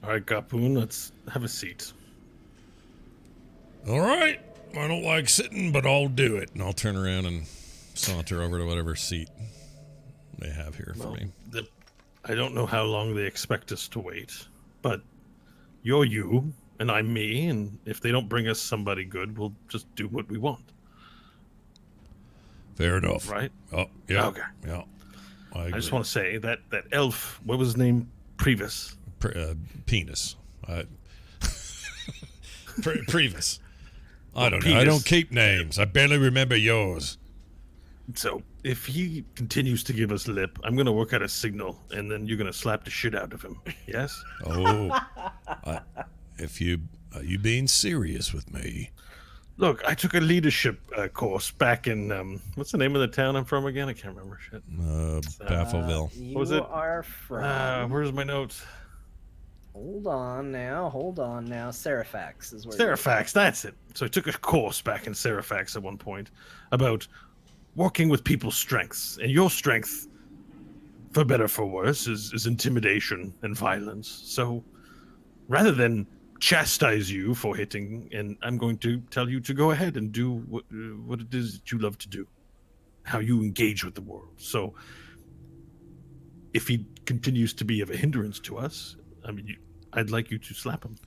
Speaker 3: All right, Garpoon, let's have a seat.
Speaker 1: All right. I don't like sitting, but I'll do it. And I'll turn around and saunter over to whatever seat they have here for me.
Speaker 3: I don't know how long they expect us to wait, but you're you, and I'm me, and if they don't bring us somebody good, we'll just do what we want.
Speaker 1: Fair enough.
Speaker 3: Right?
Speaker 1: Oh, yeah.
Speaker 3: Okay.
Speaker 1: Yeah.
Speaker 3: I just want to say that elf, what was his name? Previs.
Speaker 1: Penis. Previs. I don't know.
Speaker 3: Penis.
Speaker 1: I don't keep names. I barely remember yours.
Speaker 3: So, if he continues to give us lip, I'm going to work out a signal, and then you're going to slap the shit out of him. Yes?
Speaker 1: Oh. Are you being serious with me?
Speaker 3: Look, I took a leadership course back in, what's the name of the town I'm from again? I can't remember shit.
Speaker 1: Baffleville.
Speaker 2: You
Speaker 3: What was it?
Speaker 2: are from...
Speaker 3: Where's my notes?
Speaker 2: Hold on now. Serifax is where
Speaker 3: Serifax, that's it. So I took a course back in Serifax at one point about working with people's strengths. And your strength, for better or for worse, is intimidation and violence. So rather than chastise you for hitting, and I'm going to tell you to go ahead and do what it is that you love to do, how you engage with the world. So if he continues to be of a hindrance to us, I mean, I'd like you to slap him.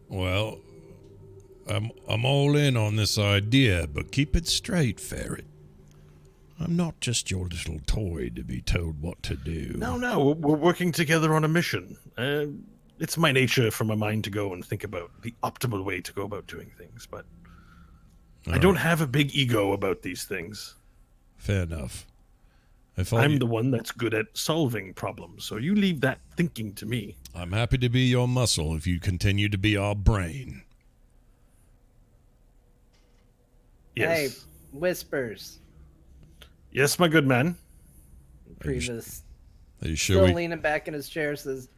Speaker 1: Well, I'm all in on this idea, but keep it straight, Ferret. I'm not just your little toy to be told what to do.
Speaker 3: No, we're working together on a mission. It's my nature for my mind to go and think about the optimal way to go about doing things, but I don't have a big ego about these things.
Speaker 1: Fair enough.
Speaker 3: I'm the one that's good at solving problems, so you leave that thinking to me.
Speaker 1: I'm happy to be your muscle if you continue to be our brain.
Speaker 3: Yes.
Speaker 2: Hey, Whispers.
Speaker 3: Yes, my good man.
Speaker 2: Previs.
Speaker 1: Are you sure
Speaker 2: Still leaning back in his chair, says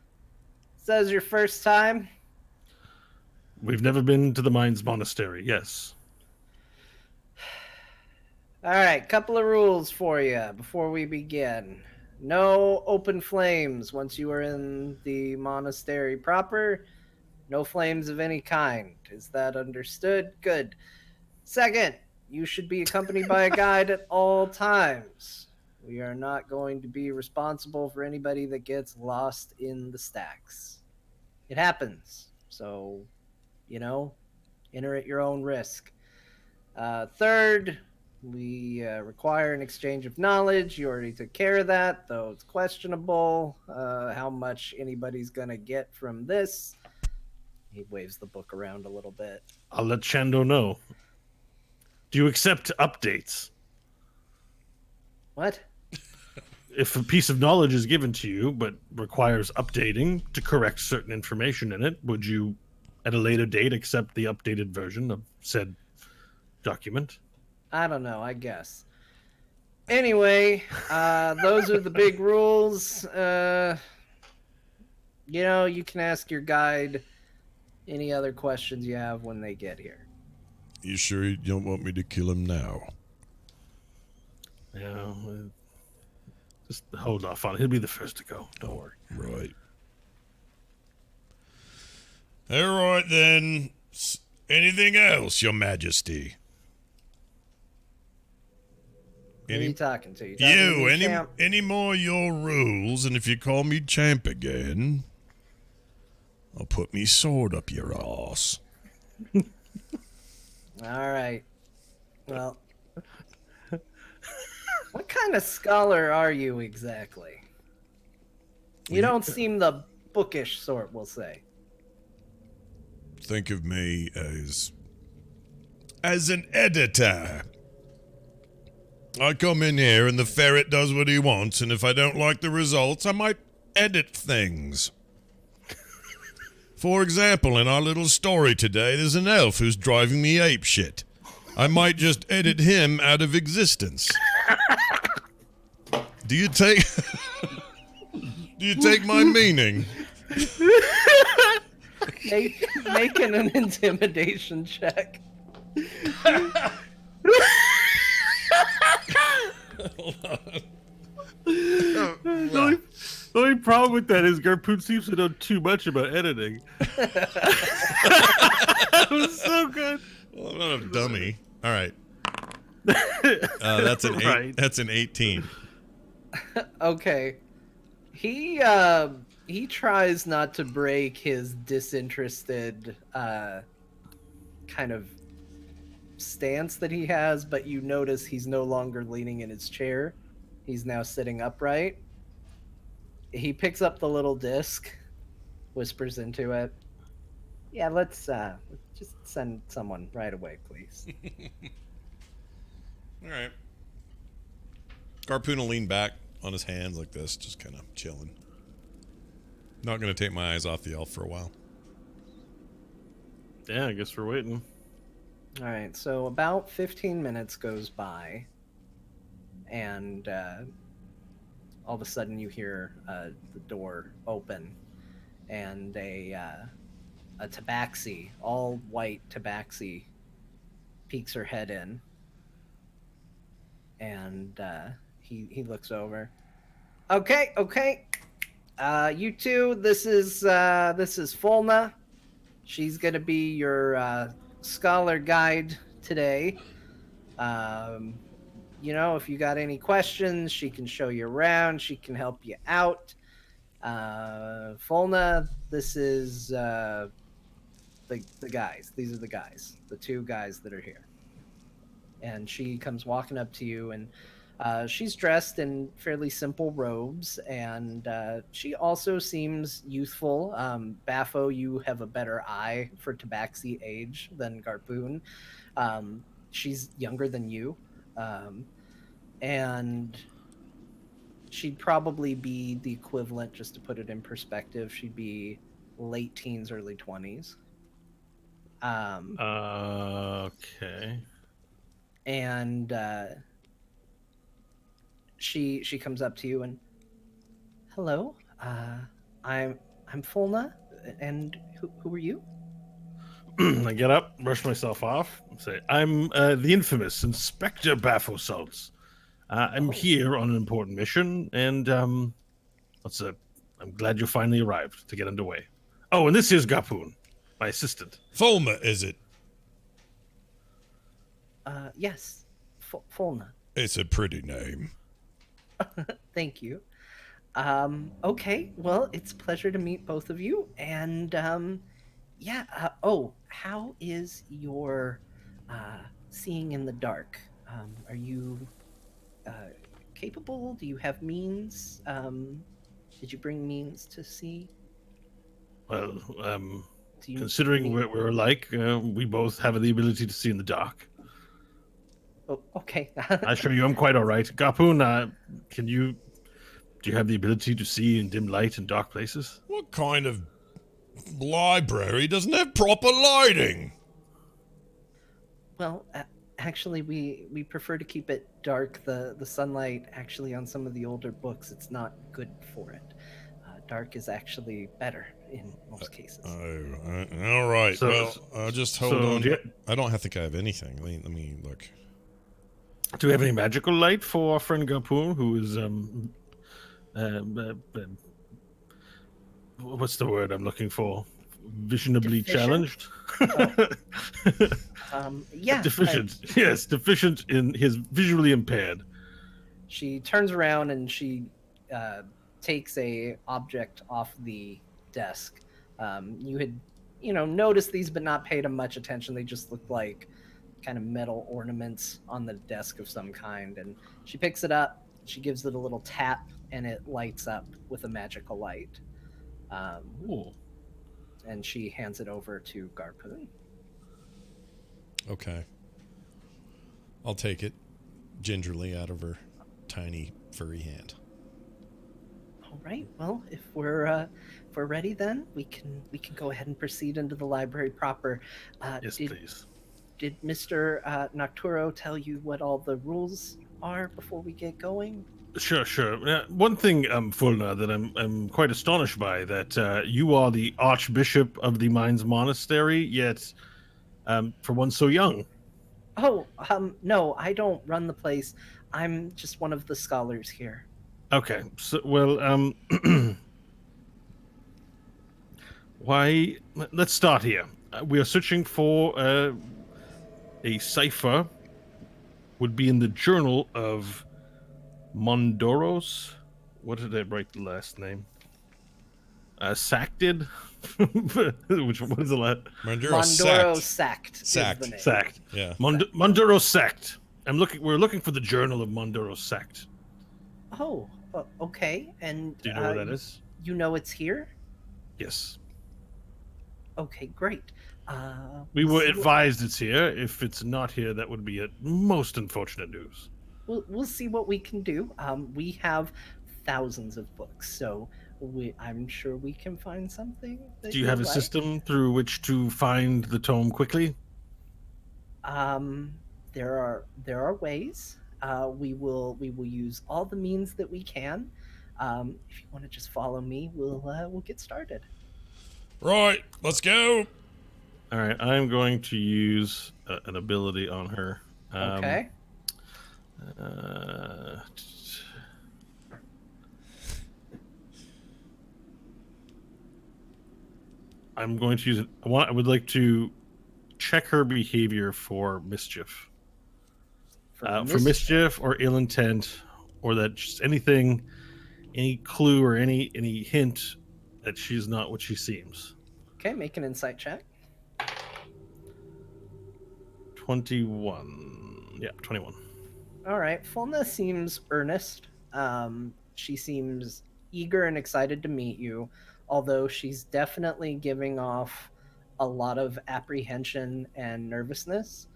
Speaker 2: your first time?
Speaker 3: We've never been to the Mines Monastery, yes.
Speaker 2: All right, couple of rules for you before we begin. No open flames once you are in the monastery proper. No flames of any kind. Is that understood? Good. Second, you should be accompanied by a guide at all times. We are not going to be responsible for anybody that gets lost in the stacks. It happens. So, enter at your own risk. Third, we require an exchange of knowledge. You already took care of that, though it's questionable how much anybody's going to get from this. He waves the book around a little bit.
Speaker 3: I'll let Shando know. Do you accept updates?
Speaker 2: What?
Speaker 3: If a piece of knowledge is given to you but requires updating to correct certain information in it, would you, at a later date, accept the updated version of said document?
Speaker 2: I don't know, I guess. Anyway, those are the big rules. You can ask your guide any other questions you have when they get here.
Speaker 1: You sure you don't want me to kill him now?
Speaker 3: Yeah, just hold off on it. He'll be the first to go. Don't worry.
Speaker 1: Right. All right, then. Anything else, Your Majesty?
Speaker 2: Who are you talking to?
Speaker 1: Any more of your rules, and if you call me champ again, I'll put me sword up your ass.
Speaker 2: All right. Well, what kind of scholar are you exactly? You don't seem the bookish sort, we'll say.
Speaker 1: Think of me as an editor. I come in here and the ferret does what he wants, and if I don't like the results, I might edit things. For example, in our little story today, there's an elf who's driving me apeshit. I might just edit him out of existence. Do you take my meaning?
Speaker 2: Making an intimidation check.
Speaker 1: Hold on.
Speaker 3: The only problem with that is Garpoon seems to know too much about editing. That was so good.
Speaker 1: Well, I'm not a dummy. All right. That's an
Speaker 3: Right.
Speaker 1: That's an 18.
Speaker 2: Okay. He tries not to break his disinterested kind of stance that he has, but you notice he's no longer leaning in his chair. He's now sitting upright. He picks up the little disc, whispers into it. Yeah, let's just send someone right away, please.
Speaker 1: All right. Garpoon will lean back on his hands like this, just kind of chilling. Not going to take my eyes off the elf for a while.
Speaker 3: Yeah, I guess we're waiting.
Speaker 2: All right, so about 15 minutes goes by, and all of a sudden you hear the door open, and a tabaxi, all white tabaxi, peeks her head in, and he looks over. Okay, you two, this is Fulna. She's gonna be your scholar guide today. If you got any questions, she can show you around. She can help you out. Fulna, this is the guys. These are the guys, the two guys that are here. And she comes walking up to you, and she's dressed in fairly simple robes, and she also seems youthful. Baffo, you have a better eye for tabaxi age than Garpoon. She's younger than you, and she'd probably be the equivalent, just to put it in perspective, she'd be late teens, early 20s.
Speaker 3: Okay.
Speaker 2: And she comes up to you and, hello, I'm Fulna, and who are you?
Speaker 3: I get up, brush myself off, and say, I'm the infamous Inspector Baphosalts. I'm here on an important mission, and I'm glad you finally arrived to get underway. Oh, and this is Garpoon, my assistant.
Speaker 1: Fulma, is it?
Speaker 2: Yes, Fulna.
Speaker 1: It's a pretty name.
Speaker 2: Thank you. Okay, well, it's a pleasure to meet both of you, and how is your seeing in the dark? Are you capable? Do you have means? Did you bring means to see?
Speaker 3: Well,
Speaker 2: Do you
Speaker 3: considering
Speaker 2: need-
Speaker 3: we're alike, we both have the ability to see in the dark.
Speaker 2: Oh, okay.
Speaker 3: I assure you I'm quite all right. Garpoon, do you have the ability to see in dim light in dark places?
Speaker 1: What kind of library doesn't have proper lighting?
Speaker 2: Well, actually, we prefer to keep it dark. The sunlight, actually, on some of the older books, it's not good for it. Dark is actually better in most cases.
Speaker 1: All right. Just hold on. I don't think I have anything. Let me look.
Speaker 3: Do we have any magical light for our friend Garpoon, who is what's the word I'm looking for? Visionably challenged.
Speaker 2: Yeah.
Speaker 3: Deficient. Yes, deficient in his visually impaired.
Speaker 2: She turns around and she takes a object off the desk. You had, noticed these, but not paid them much attention. They just looked like kind of metal ornaments on the desk of some kind. And she picks it up. She gives it a little tap, and it lights up with a magical light. And she hands it over to Garpoon.
Speaker 1: Okay. I'll take it gingerly out of her tiny furry hand.
Speaker 2: All right. Well, if we're ready, then we can go ahead and proceed into the library proper.
Speaker 3: Yes, please.
Speaker 2: Did Mr. Nocturo tell you what all the rules are before we get going?
Speaker 3: Sure. One thing, Fulna, that I'm quite astonished by, that you are the Archbishop of the Mines Monastery, yet for one so young.
Speaker 2: Oh, no, I don't run the place. I'm just one of the scholars here.
Speaker 3: Okay, so well, why? Let's start here. We are searching for a cipher. Would be in the journal of Mondoros. What did I write the last name? Sacted. What is the last?
Speaker 1: Monduro
Speaker 2: Mondoro
Speaker 1: sacked.
Speaker 2: Sect is the
Speaker 1: Sacked.
Speaker 2: name.
Speaker 3: Sacked.
Speaker 1: Yeah.
Speaker 3: Mondoro Sect. We're looking for the journal of Mondoro Sect.
Speaker 2: Oh, okay. And
Speaker 3: Do you know where that is?
Speaker 2: you know it's here?
Speaker 3: Yes.
Speaker 2: Okay, great.
Speaker 3: We
Speaker 2: We'll
Speaker 3: were
Speaker 2: see
Speaker 3: advised it's here. If it's not here, that would be a most unfortunate news.
Speaker 2: we'll see what we can do. We have thousands of books, so I'm sure we can find something that
Speaker 3: Do you
Speaker 2: you'll
Speaker 3: have a
Speaker 2: like.
Speaker 3: system through which to find the tome quickly?
Speaker 2: Um, there are ways. We will use all the means that we can. If you want to just follow me, we'll get started.
Speaker 1: Right. Let's go.
Speaker 3: All right, I'm going to use an ability on her.
Speaker 2: Okay.
Speaker 3: Uh, I'm going to use it. I would like to check her behavior for mischief. For mischief or ill intent, or that just anything, any clue or any hint that she's not what she seems.
Speaker 2: Okay, make an insight check.
Speaker 3: 21. Yeah, 21.
Speaker 2: All right. Fulna seems earnest. She seems eager and excited to meet you, although she's definitely giving off a lot of apprehension and nervousness.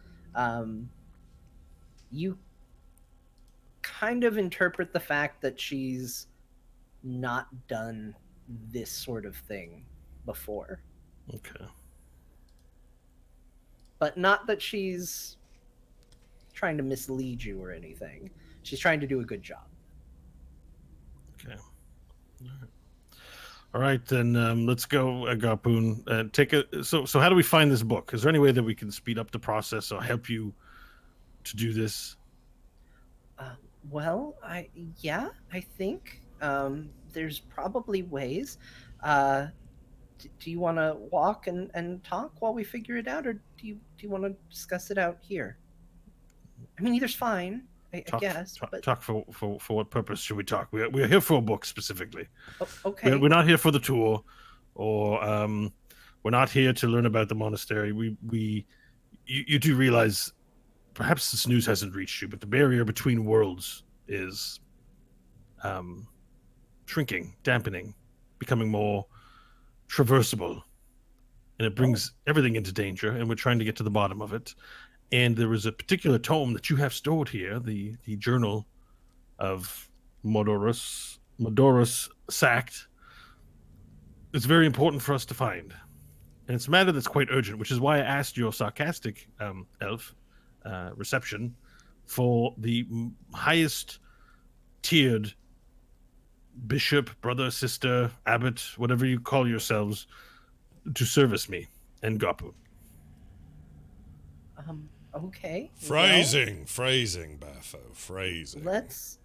Speaker 2: You kind of interpret the fact that she's not done this sort of thing before,
Speaker 3: Okay.
Speaker 2: but not that she's trying to mislead you or anything. She's trying to do a good job.
Speaker 3: Okay. All right, then let's go, Garpoon. Take a. So how do we find this book? Is there any way that we can speed up the process or help you to do this?
Speaker 2: Well, I think there's probably ways. Uh, do you want to walk and talk while we figure it out, or do you want to discuss it out here? I mean, either's fine, I guess. But
Speaker 3: Talk for what purpose should we talk? We are here for a book specifically.
Speaker 2: Okay,
Speaker 3: We're not here for the tour, or we're not here to learn about the monastery. You do realize perhaps this news hasn't reached you, but the barrier between worlds is shrinking, dampening, becoming more traversable, and it brings everything into danger. And we're trying to get to the bottom of it. And there is a particular tome that you have stored here, the journal of Modorus Sacked. It's very important for us to find. And it's a matter that's quite urgent, which is why I asked your sarcastic elf reception for the highest tiered bishop, brother, sister, abbot, whatever you call yourselves, to service me and Gapu.
Speaker 2: okay.
Speaker 1: Phrasing, Baffo, phrasing.
Speaker 2: Let's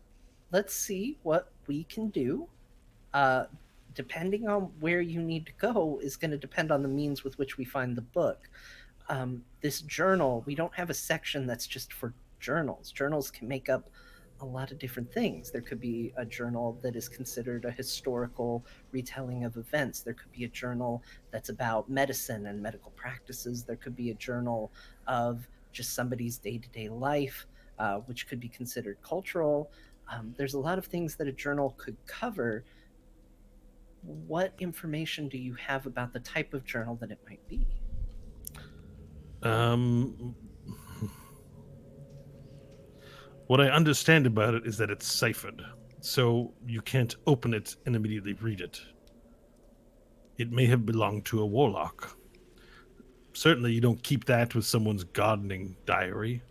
Speaker 2: see what we can do. Uh, Depending on where you need to go is going to depend on the means with which we find the book. This journal, we don't have a section that's just for journals. Journals can make up a lot of different things. There could be a journal that is considered a historical retelling of events. There could be a journal that's about medicine and medical practices. There could be a journal of just somebody's day-to-day life, which could be considered cultural. There's a lot of things that a journal could cover. What information do you have about the type of journal that it might be?
Speaker 3: What I understand about it is that it's ciphered, so you can't open it and immediately read it. It may have belonged to a warlock. Certainly, you don't keep that with someone's gardening diary.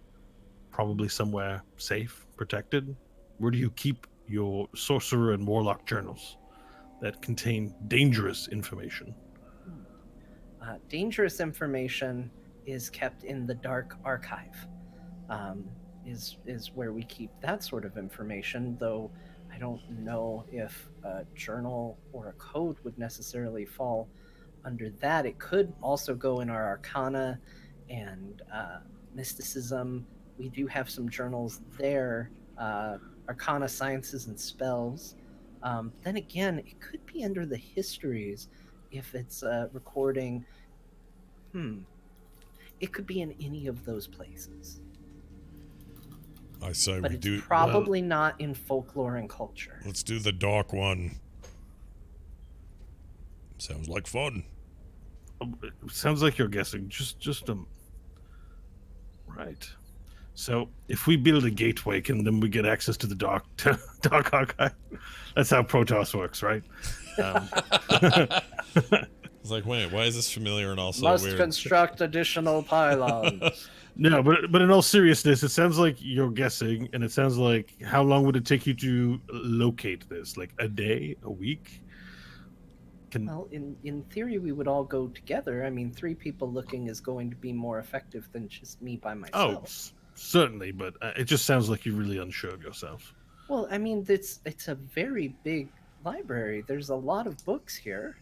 Speaker 3: Probably somewhere safe, protected. Where do you keep your sorcerer and warlock journals that contain dangerous information.
Speaker 2: Dangerous information is kept in the Dark Archive. Um, is where we keep that sort of information, though I don't know if a journal or a code would necessarily fall under that. It could also go in our Arcana and Mysticism. We do have some journals there, Arcana, Sciences, and Spells. Then again, it could be under the Histories if it's recording. It could be in any of those places.
Speaker 1: I say
Speaker 2: But
Speaker 1: we
Speaker 2: it's
Speaker 1: do.
Speaker 2: probably not in folklore and culture.
Speaker 1: Let's do the dark one. Sounds like fun.
Speaker 3: It sounds like you're guessing. Just right. So if we build a gateway, then we get access to the dark archive. That's how Protoss works, right?
Speaker 1: It's like, wait, why is this familiar and also
Speaker 2: Must
Speaker 1: weird?
Speaker 2: construct additional pylons.
Speaker 3: No, but in all seriousness, it sounds like you're guessing, and it sounds like how long would it take you to locate this? Like a day, a week?
Speaker 2: Well, in theory, we would all go together. I mean, 3 people looking is going to be more effective than just me by myself.
Speaker 3: Certainly, but it just sounds like you're really unsure of yourself.
Speaker 2: Well, I mean, it's a very big library. There's a lot of books here.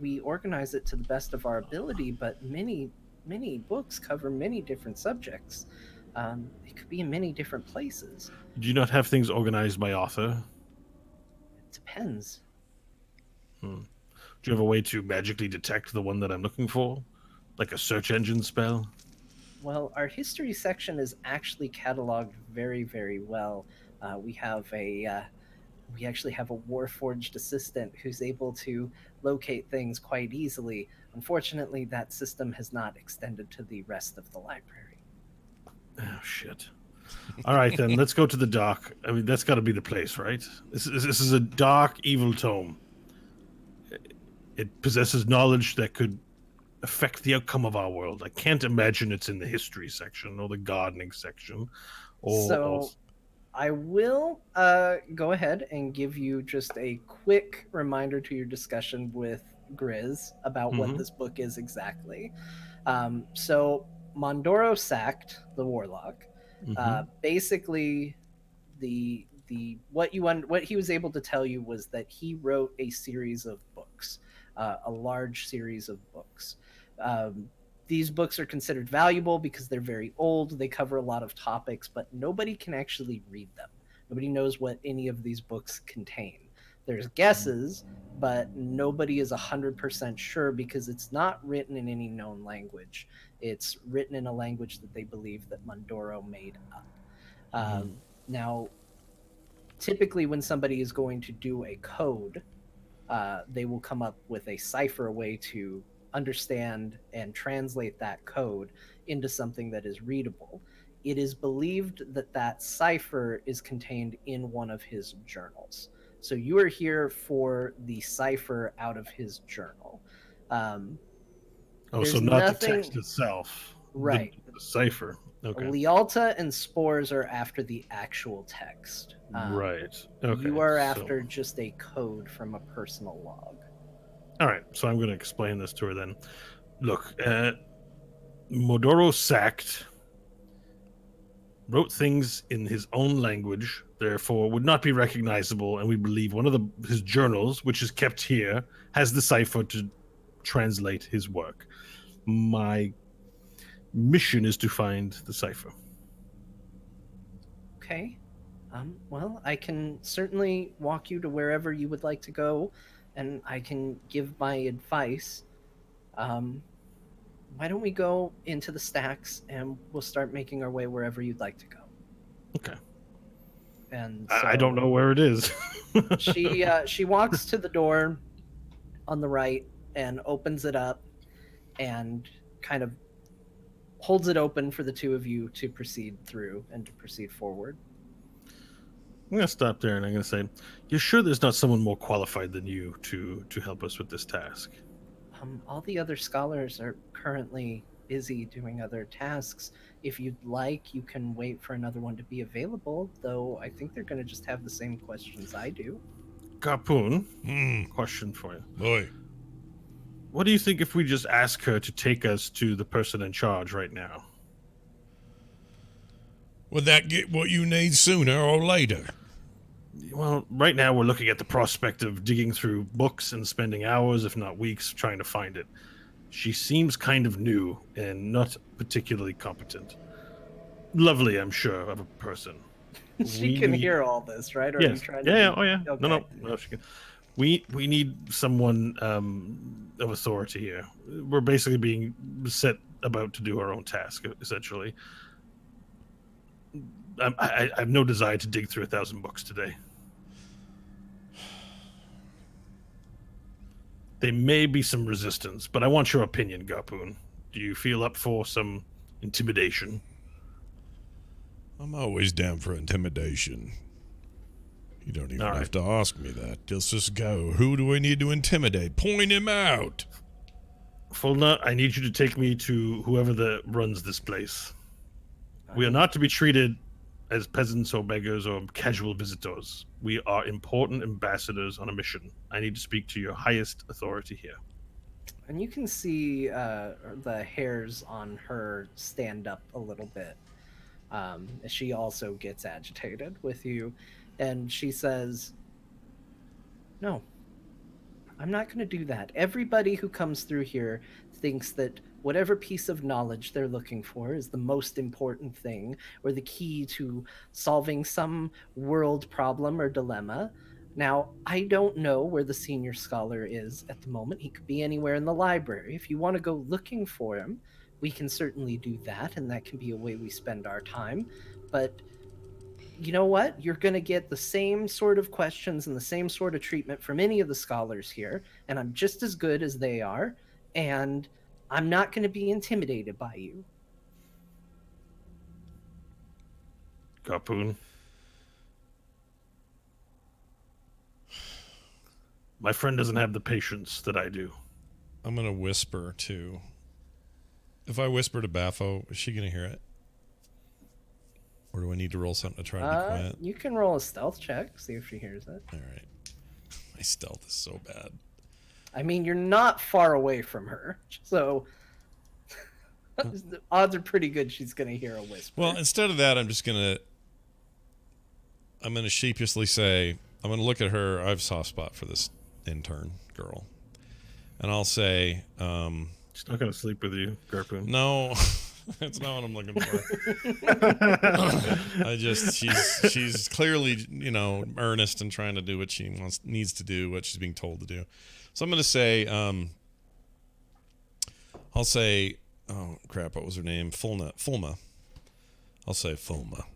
Speaker 2: We organize it to the best of our ability, but many books cover many different subjects. It could be in many different places.
Speaker 3: Do you not have things organized by author?
Speaker 2: It depends.
Speaker 3: Do you have a way to magically detect the one that I'm looking for? Like a search engine spell?
Speaker 2: Well, our history section is actually cataloged very, very well. We actually have a Warforged assistant who's able to locate things quite easily. Unfortunately, that system has not extended to the rest of the library.
Speaker 3: Oh, shit. All right, then, let's go to the dock. I mean, that's got to be the place, right? This is a dark, evil tome. It possesses knowledge that could affect the outcome of our world. I can't imagine it's in the history section or the gardening section.
Speaker 2: I will go ahead and give you just a quick reminder to your discussion with Grizz about what this book is exactly. So Mondoro sacked the warlock. Basically, what he was able to tell you was that he wrote a series of books, a large series of books. These books are considered valuable because they're very old. They cover a lot of topics, but nobody can actually read them. Nobody knows what any of these books contain. There's guesses, but nobody is 100% sure because it's not written in any known language. It's written in a language that they believe that Mondoro made up. Now, typically when somebody is going to do a code, they will come up with a cipher, a way to understand and translate that code into something that is readable. It is believed that that cipher is contained in one of his journals. So you are here for the cipher out of his journal.
Speaker 3: So not the text itself.
Speaker 2: Right.
Speaker 3: The cipher. Okay.
Speaker 2: Lialta and Spores are after the actual text.
Speaker 3: Right. Okay.
Speaker 2: You are after just a code from a personal log.
Speaker 3: All right. So I'm going to explain this to her then. Look, Mondoro sacked, wrote things in his own language, therefore would not be recognizable, and we believe one of his journals, which is kept here, has the cipher to translate his work. My mission is to find the cipher.
Speaker 2: Okay. Well, I can certainly walk you to wherever you would like to go, and I can give my advice. Why don't we go into the stacks, and we'll start making our way wherever you'd like to go.
Speaker 3: Okay.
Speaker 2: And
Speaker 3: so, I don't know where it is.
Speaker 2: she walks to the door on the right and opens it up and kind of holds it open for the two of you to proceed through and to proceed forward.
Speaker 3: I'm going to stop there and I'm going to say, you're sure there's not someone more qualified than you to help us with this task?
Speaker 2: All the other scholars are currently busy doing other tasks. If you'd like, you can wait for another one to be available, though I think they're going to just have the same questions I do.
Speaker 3: Garpoon,
Speaker 1: Hmm.
Speaker 3: question for you.
Speaker 1: Boy.
Speaker 3: What do you think if we just ask her to take us to the person in charge right now?
Speaker 1: Would that get what you need sooner or later?
Speaker 3: Well, right now we're looking at the prospect of digging through books and spending hours, if not weeks, trying to find it. She seems kind of new and not particularly competent. Lovely, I'm sure, of a person.
Speaker 2: She can hear all this, right? Or are you
Speaker 3: Yes.
Speaker 2: trying
Speaker 3: Yeah.
Speaker 2: to?
Speaker 3: Oh, yeah.
Speaker 2: Okay.
Speaker 3: No. She can. We need someone of authority here. We're basically being set about to do our own task, essentially. I have no desire to dig through 1,000 books today. There may be some resistance, but I want your opinion, Garpoon. Do you feel up for some intimidation?
Speaker 1: I'm always down for intimidation. You don't even have to ask me that. Just go. Who do I need to intimidate? Point him out.
Speaker 3: Fulna, I need you to take me to whoever runs this place. We are not to be treated as peasants or beggars or casual visitors. We are important ambassadors on a mission. I need to speak to your highest authority here.
Speaker 2: And you can see the hairs on her stand up a little bit. She also gets agitated with you, and she says, "No, I'm not going to do that. Everybody who comes through here thinks that whatever piece of knowledge they're looking for is the most important thing, or the key to solving some world problem or dilemma. Now, I don't know where the senior scholar is at the moment. He could be anywhere in the library. If you want to go looking for him, we can certainly do that, and that can be a way we spend our time. But you know what? You're going to get the same sort of questions and the same sort of treatment from any of the scholars here, and I'm just as good as they are, and I'm not going to be intimidated by you."
Speaker 3: Garpoon. My friend doesn't have the patience that I do.
Speaker 1: I'm going to whisper to... If I whisper to Baffo, is she going to hear it? Or do I need to roll something to try to be quiet?
Speaker 2: You can roll a stealth check, see if she hears it.
Speaker 1: All right. My stealth is so bad.
Speaker 2: I mean, you're not far away from her, so the odds are pretty good she's going to hear a whisper.
Speaker 1: Well, instead of that, I'm going to sheepishly say, I'm going to look at her. I have a soft spot for this intern girl. And I'll say...
Speaker 3: She's not going to sleep with you, Garpoon.
Speaker 1: No, that's not what I'm looking for. She's clearly, earnest and trying to do what she needs to do, what she's being told to do. So I'm going to say, I'll say, oh crap, what was her name? Fulma. I'll say Fulma.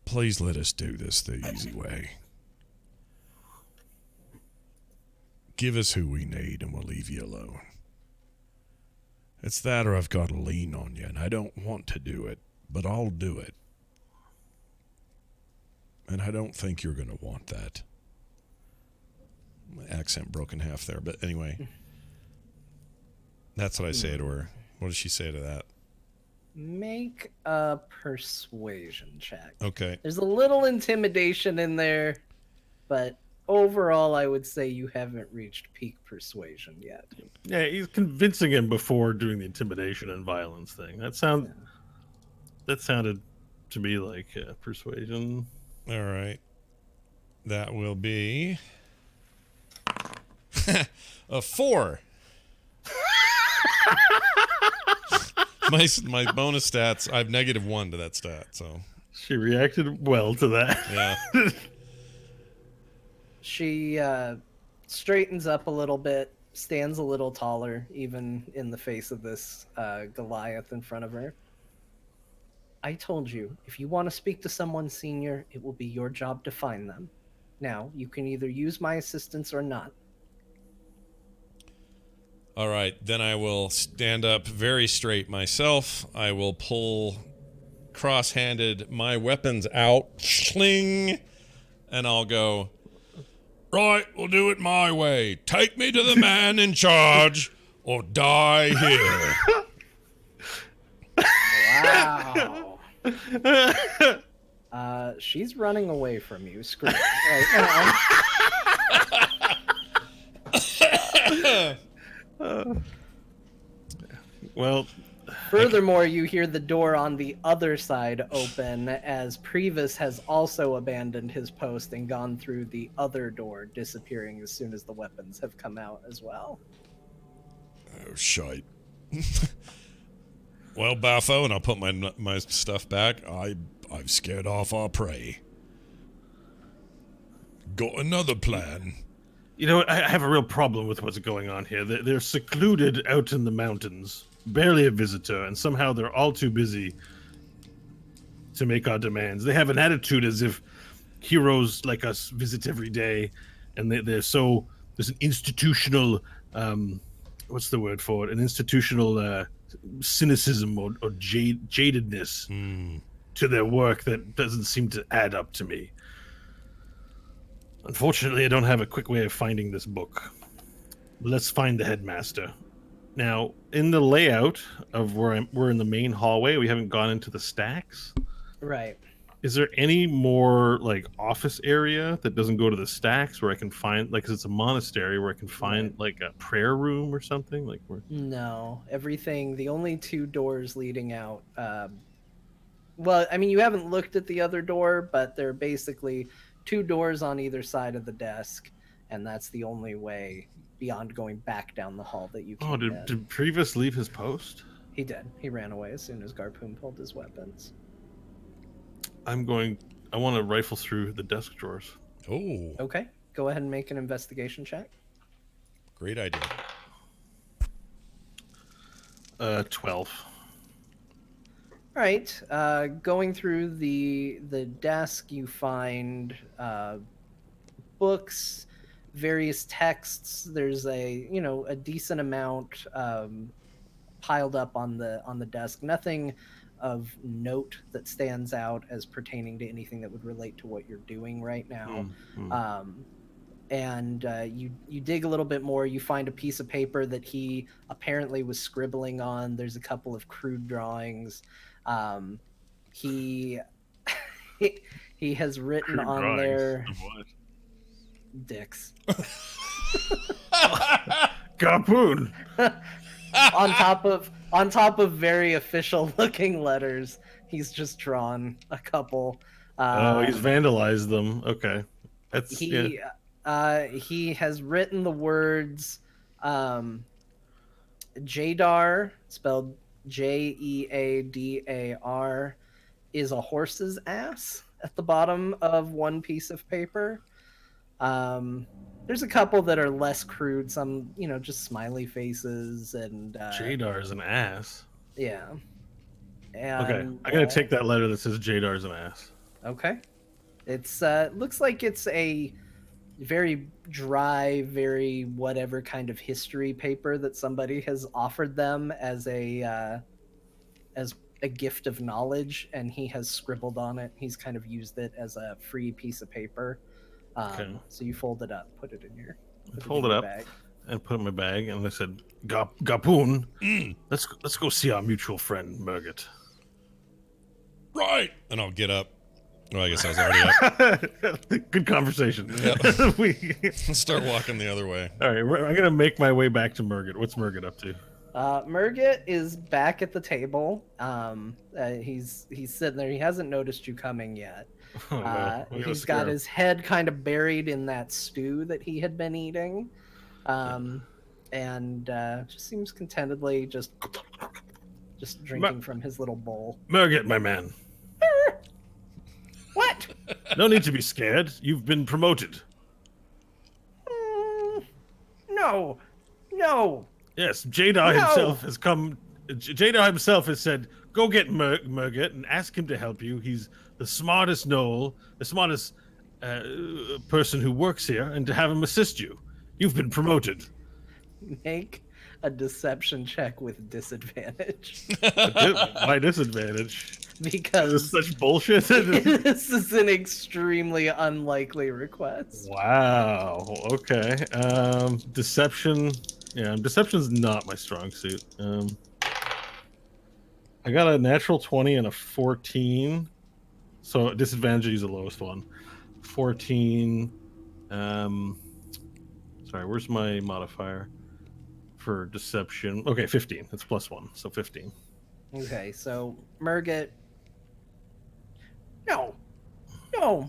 Speaker 1: Please let us do this the easy way. Give us who we need and we'll leave you alone. It's that or I've got to lean on you, and I don't want to do it, but I'll do it. And I don't think you're going to want that. My accent broke in half there, but anyway. That's what I say to her. What does she say to that?
Speaker 2: Make a persuasion check.
Speaker 1: Okay.
Speaker 2: There's a little intimidation in there, but overall, I would say you haven't reached peak persuasion yet.
Speaker 3: Yeah, he's convincing him before doing the intimidation and violence thing. That sounded to me like persuasion.
Speaker 1: All right. That will be a 4. my bonus stats, I have -1 to that stat, so.
Speaker 3: She reacted well to that.
Speaker 1: Yeah.
Speaker 2: She straightens up a little bit, stands a little taller, even in the face of this Goliath in front of her. I told you, if you want to speak to someone senior, it will be your job to find them. Now, you can either use my assistance or not.
Speaker 1: All right, then I will stand up very straight myself. I will pull cross-handed my weapons out, sling, and I'll go... Right, we'll do it my way. Take me to the man in charge, or die here.
Speaker 2: Wow. She's running away from you, screaming right now.
Speaker 3: Well,
Speaker 2: Furthermore, you hear the door on the other side open as Previs has also abandoned his post and gone through the other door, disappearing as soon as the weapons have come out as well.
Speaker 1: Oh, shite. Well, Baffo, and I'll put my stuff back. I've scared off our prey. Got another plan.
Speaker 3: you know, I have a real problem with what's going on here. They're secluded out in the mountains, barely a visitor, and somehow they're all too busy to make our demands. They have an attitude as if heroes like us visit every day, and there's an institutional, what's the word for it? An institutional cynicism or jadedness to their work that doesn't seem to add up to me. Unfortunately, I don't have a quick way of finding this book. Let's find the headmaster. Now, in the layout of we're in the main hallway. We haven't gone into the stacks.
Speaker 2: Right.
Speaker 3: Is there any more like office area that doesn't go to the stacks where I can find, like, 'cause it's a monastery, where I can find like a prayer room or something? Like, where...
Speaker 2: No, everything. The only two doors leading out. Well, I mean, you haven't looked at the other door, but they're basically two doors on either side of the desk, and that's the only way beyond going back down the hall that you can.
Speaker 3: Oh, did Previs leave his post?
Speaker 2: He did. He ran away as soon as Garpoon pulled his weapons.
Speaker 3: I want to rifle through the desk drawers.
Speaker 1: Oh.
Speaker 2: Okay. Go ahead and make an investigation check.
Speaker 1: Great idea.
Speaker 3: 12.
Speaker 2: All right. Going through the desk, you find books, various texts. There's a decent amount piled up on the desk. Nothing of note that stands out as pertaining to anything that would relate to what you're doing right now. And you dig a little bit more. You find a piece of paper that he apparently was scribbling on. There's a couple of crude drawings. He has written
Speaker 3: Crude
Speaker 2: on
Speaker 3: drawings
Speaker 2: there
Speaker 3: of what?
Speaker 2: dicks.
Speaker 3: Garpoon!
Speaker 2: on top of very official looking letters, he's just drawn a couple.
Speaker 3: He's vandalized them. Okay.
Speaker 2: He has written the words Jadar, spelled Jeadar, is a horse's ass at the bottom of one piece of paper. There's a couple that are less crude, some, just smiley faces and
Speaker 3: Jadar is an ass.
Speaker 2: Yeah. And,
Speaker 3: Okay, I'm gonna take that letter that says Jadar is an ass.
Speaker 2: Okay. It's looks like it's a very dry, very whatever kind of history paper that somebody has offered them as a gift of knowledge, and he has scribbled on it. He's kind of used it as a free piece of paper.
Speaker 3: Okay.
Speaker 2: So you fold it up, put it in your
Speaker 3: bag, and put it in my bag, and I said, Garpoon, let's go see our mutual friend Murgat.
Speaker 1: Right. And I'll get up. Well, I guess I was already up.
Speaker 3: Good conversation.
Speaker 1: Yep. I'll start walking the other way.
Speaker 3: All right, I'm gonna make my way back to Murgat. What's Murgat up to?
Speaker 2: Murgat is back at the table. He's sitting there. He hasn't noticed you coming yet.
Speaker 3: Oh, no.
Speaker 2: He's got his head kind of buried in that stew that he had been eating, and just seems contentedly just drinking from his little bowl.
Speaker 3: Murgat, my man.
Speaker 2: What?
Speaker 3: No need to be scared. You've been promoted.
Speaker 2: No.
Speaker 3: Yes, Jadar himself has come. Jadar himself has said, "Go get Murgat and ask him to help you. He's the smartest Knoll, the smartest person who works here, and to have him assist you. You've been promoted."
Speaker 2: Make a deception check with disadvantage.
Speaker 3: Why disadvantage?
Speaker 2: Because
Speaker 3: this is such bullshit.
Speaker 2: This is an extremely unlikely request.
Speaker 3: Wow. Okay. Deception. Yeah, deception's not my strong suit. I got a natural 20 and a 14. So disadvantage is the lowest one. 14. Sorry, where's my modifier for deception? Okay, 15. That's +1, so 15.
Speaker 2: Okay, so Murget. No,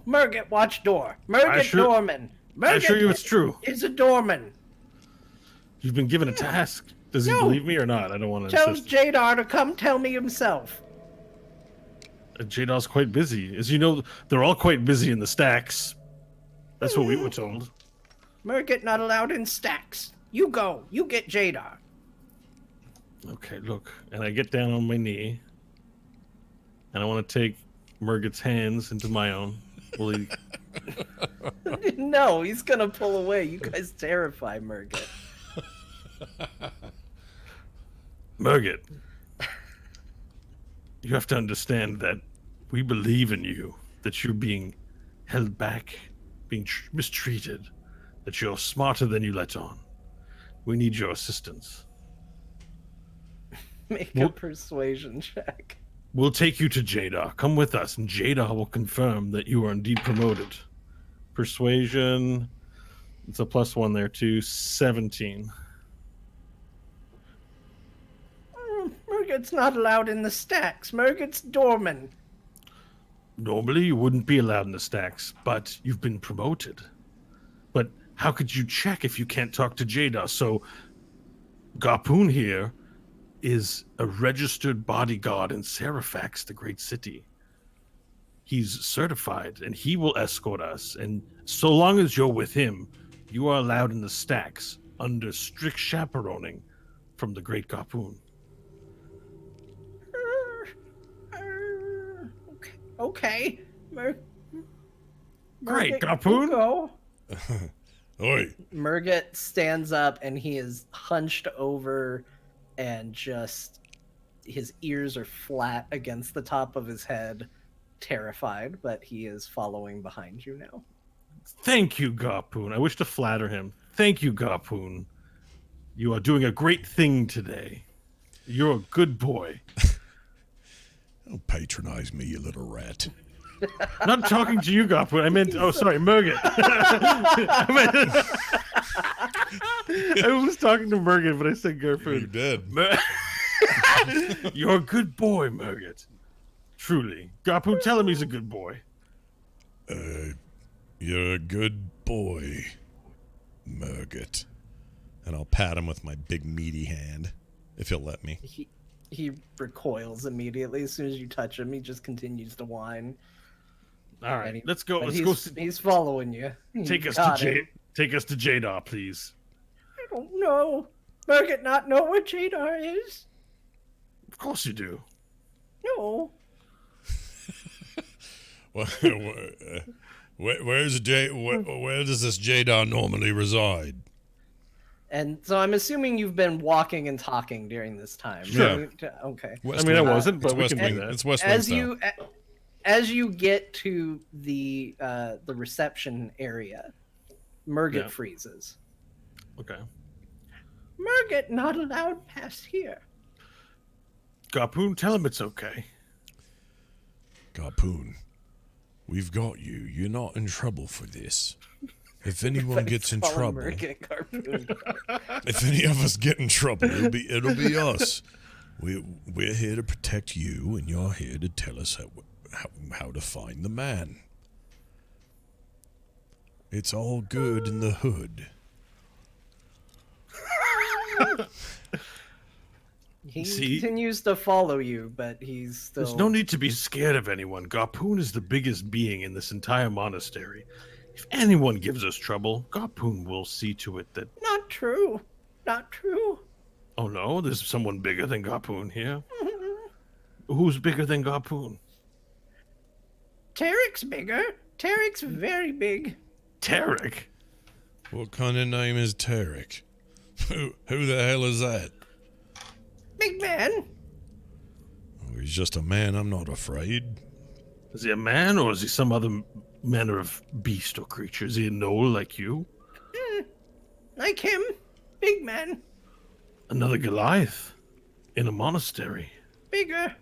Speaker 2: Murget, watch door. Murget, doorman.
Speaker 3: I assure you
Speaker 2: Murget
Speaker 3: it's true.
Speaker 2: is a doorman.
Speaker 3: You've been given a task. Does he
Speaker 2: No.
Speaker 3: believe me or not? I don't want to
Speaker 2: Tell
Speaker 3: insist.
Speaker 2: Jadar to come tell me himself.
Speaker 3: Jadar's quite busy. As you know, they're all quite busy in the stacks. That's what we were told.
Speaker 2: Murget not allowed in stacks. You go. You get Jadar.
Speaker 3: Okay, look. And I get down on my knee. And I want to take Murget's hands into my own. Will he...
Speaker 2: No, he's gonna pull away. You guys terrify Murget.
Speaker 3: Murget, you have to understand that we believe in you, that you're being held back, being mistreated, that you're smarter than you let on. We need your assistance.
Speaker 2: Make a persuasion check.
Speaker 3: We'll take you to Jadar. Come with us, and Jadar will confirm that you are indeed promoted. Persuasion, it's a +1 there too, 17.
Speaker 2: Murget's not allowed in the stacks. Murget's doorman.
Speaker 3: Normally you wouldn't be allowed in the stacks, but you've been promoted. But how could you check if you can't talk to Jadar? So Garpoon here is a registered bodyguard in Serifax, the great city. He's certified, and he will escort us. And so long as you're with him, you are allowed in the stacks under strict chaperoning from the great Garpoon.
Speaker 2: Okay.
Speaker 3: Great, Garpoon.
Speaker 2: Go.
Speaker 1: Oi.
Speaker 2: Murget stands up and he is hunched over and just his ears are flat against the top of his head, terrified, but he is following behind you now.
Speaker 3: Thank you, Garpoon. I wish to flatter him. Thank you, Garpoon. You are doing a great thing today. You're a good boy.
Speaker 4: Don't patronize me, you little rat.
Speaker 3: I'm not talking to you, Garpoon. I meant, oh, sorry, Murget. I was talking to Murget, but I said Garpoon.
Speaker 1: You did.
Speaker 3: You're a good boy, Murget. Truly. Garpoon, tell him he's a good boy.
Speaker 4: You're a good boy, Murget.
Speaker 1: And I'll pat him with my big meaty hand, if he'll let me.
Speaker 2: He recoils immediately as soon as you touch him. He just continues to whine.
Speaker 3: All right, let's go. Let's go.
Speaker 2: He's following you.
Speaker 3: Take us to Jadar, please.
Speaker 2: I don't know. Murget not know where Jadar is?
Speaker 3: Of course you do.
Speaker 2: No.
Speaker 4: Where does this Jadar normally reside?
Speaker 2: And so I'm assuming you've been walking and talking during this time.
Speaker 1: Sure.
Speaker 2: Okay.
Speaker 3: I mean, I wasn't, but we can do that.
Speaker 1: It's West Wing.
Speaker 2: As you get to the reception area, Murget freezes.
Speaker 3: Okay.
Speaker 2: Murget not allowed past here.
Speaker 3: Garpoon, tell him it's okay.
Speaker 4: Garpoon, we've got you. You're not in trouble for this. If anyone gets in trouble,
Speaker 1: If any of us get in trouble, it'll be us.
Speaker 4: we're here to protect you, and you're here to tell us how to find the man. It's all good in the hood.
Speaker 2: He continues to follow you, but he's still...
Speaker 3: There's no need to be scared of anyone. Garpoon is the biggest being in this entire monastery. If anyone gives us trouble, Garpoon will see to it that...
Speaker 2: Not true. Not true.
Speaker 3: Oh no, there's someone bigger than Garpoon here. Who's bigger than Garpoon?
Speaker 2: Tarek's bigger. Tarek's very big.
Speaker 3: Tarek?
Speaker 4: What kind of name is Tarek? Who the hell is that?
Speaker 2: Big man.
Speaker 4: Oh, he's just a man. I'm not afraid.
Speaker 3: Is he a man, or is he some other manner of beast or creature? Is he a gnoll like you?
Speaker 2: Like him. Big man.
Speaker 3: Another Goliath in a monastery.
Speaker 2: Bigger.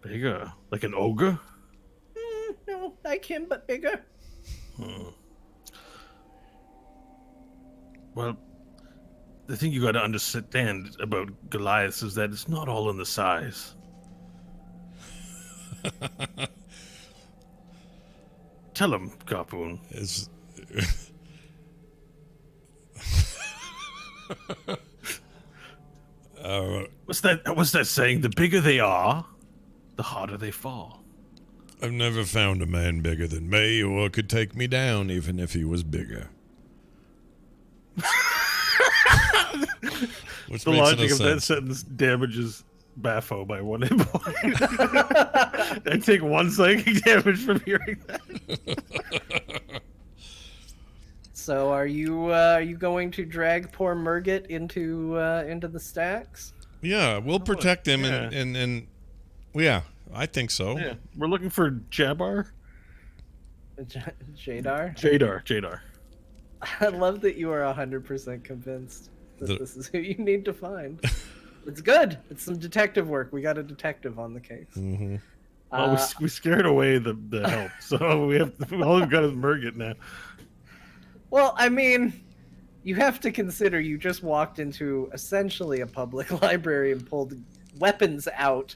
Speaker 3: Bigger, like an ogre.
Speaker 2: No, like him, but bigger.
Speaker 3: Well, the thing you got to understand about Goliaths is that it's not all in the size. Tell him, Garpoon.
Speaker 4: Is
Speaker 3: What's that saying? The bigger they are, the harder they fall.
Speaker 4: I've never found a man bigger than me or could take me down even if he was bigger. Which
Speaker 3: The
Speaker 4: makes
Speaker 3: logic
Speaker 4: no
Speaker 3: of that
Speaker 4: sense.
Speaker 3: sentence damages Baffo by 1 hit point. I take 1 psychic damage from hearing that.
Speaker 2: So are you going to drag poor Murgit into the stacks?
Speaker 1: Yeah, we'll protect him
Speaker 3: yeah.
Speaker 1: and yeah, I think so.
Speaker 3: Yeah, we're looking for Jabbar.
Speaker 2: Jadar?
Speaker 3: Jadar.
Speaker 2: I love that you are 100% convinced that this is who you need to find. It's good. It's some detective work. We got a detective on the case.
Speaker 1: Mm-hmm.
Speaker 3: Well, we scared away the help, so all we've got is Murgit now.
Speaker 2: Well, I mean, you have to consider you just walked into essentially a public library and pulled weapons out.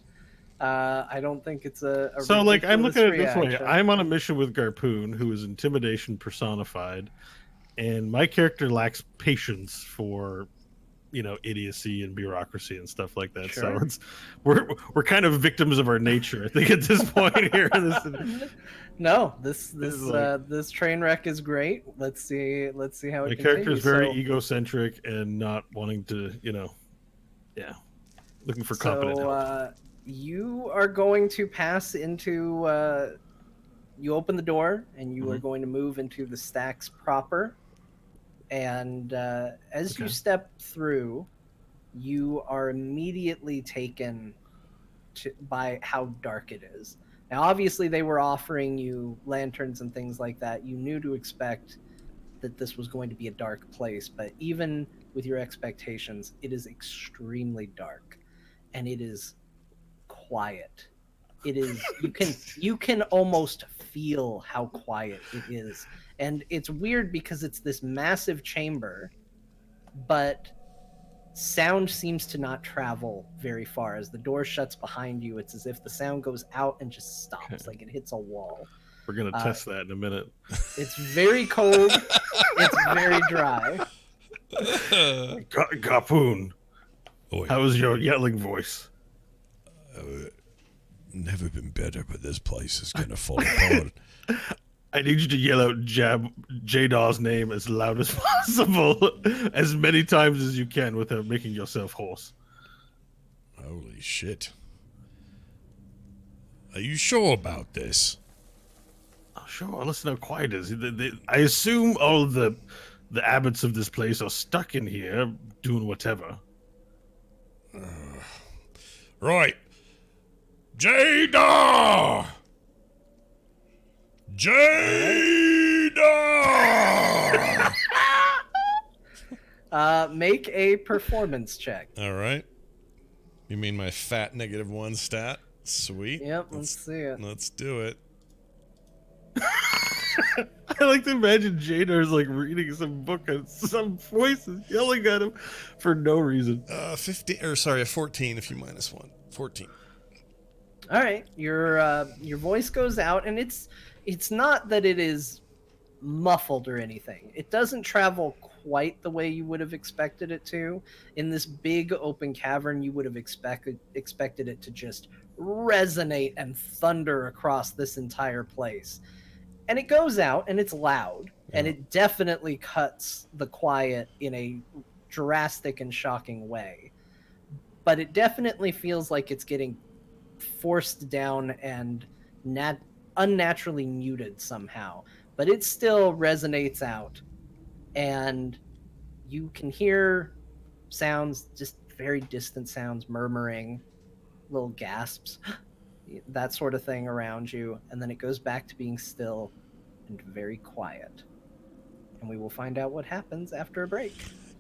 Speaker 2: I don't think it's a
Speaker 3: So, like, I'm looking at it this way.
Speaker 2: reaction.
Speaker 3: I'm on a mission with Garpoon, who is intimidation personified, and my character lacks patience for, idiocy and bureaucracy and stuff like that.
Speaker 2: Sure.
Speaker 3: So we're kind of victims of our nature, I think, at this point here.
Speaker 2: No, this
Speaker 3: is like-
Speaker 2: this train wreck is great. Let's see how it
Speaker 3: My
Speaker 2: continues.
Speaker 3: character is very
Speaker 2: So-
Speaker 3: egocentric and not wanting to, looking for competent help.
Speaker 2: So you are going to pass into. You open the door and you are going to move into the stacks proper. And as you step through, you are immediately taken by how dark it is. Now, obviously, they were offering you lanterns and things like that. You knew to expect that this was going to be a dark place, but even with your expectations, it is extremely dark, and it is quiet. It is you can almost feel how quiet it is, and it's weird because it's this massive chamber, but sound seems to not travel very far. As the door shuts behind you, it's as if the sound goes out and just stops, like it hits a wall.
Speaker 3: We're going to test that in a minute.
Speaker 2: It's very cold. It's very dry.
Speaker 3: Garpoon,
Speaker 4: Oi,
Speaker 3: how was your yelling voice?
Speaker 4: never been better, but this place is gonna fall apart.
Speaker 3: I need you to yell out Jadar's name as loud as possible, as many times as you can without making yourself hoarse.
Speaker 4: Holy shit. Are you sure about this?
Speaker 3: Oh, sure, listen how quiet it is. I assume all the abbots of this place are stuck in here doing whatever.
Speaker 4: Right. Jadar! Jadar!
Speaker 2: Make a performance check.
Speaker 1: All right. You mean my fat -1 stat? Sweet.
Speaker 2: Yep, let's see it.
Speaker 1: Let's do it.
Speaker 3: I like to imagine Jadar's like reading some book and some voice is yelling at him for no reason.
Speaker 1: 15 or sorry, a 14 if you -1. 14.
Speaker 2: All right, your voice goes out, and it's not that it is muffled or anything. It doesn't travel quite the way you would have expected it to. In this big open cavern, you would have expected it to just resonate and thunder across this entire place. And it goes out, and it's loud, and it definitely cuts the quiet in a drastic and shocking way. But it definitely feels like it's getting forced down and unnaturally muted somehow. But it still resonates out, and you can hear sounds, just very distant sounds, murmuring, little gasps, that sort of thing around you, and then it goes back to being still and very quiet. And we will find out what happens after a break.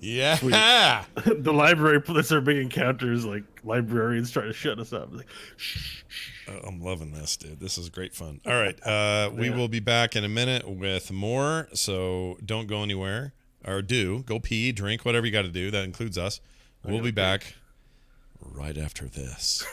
Speaker 1: Yeah.
Speaker 3: The library. That's our big encounters. Like librarians trying to shut us up. Like, shh.
Speaker 1: I'm loving this, dude. This is great fun. All right. We will be back in a minute with more. So don't go anywhere. Or go pee, drink, whatever you got to do. That includes us. We'll be back right after this.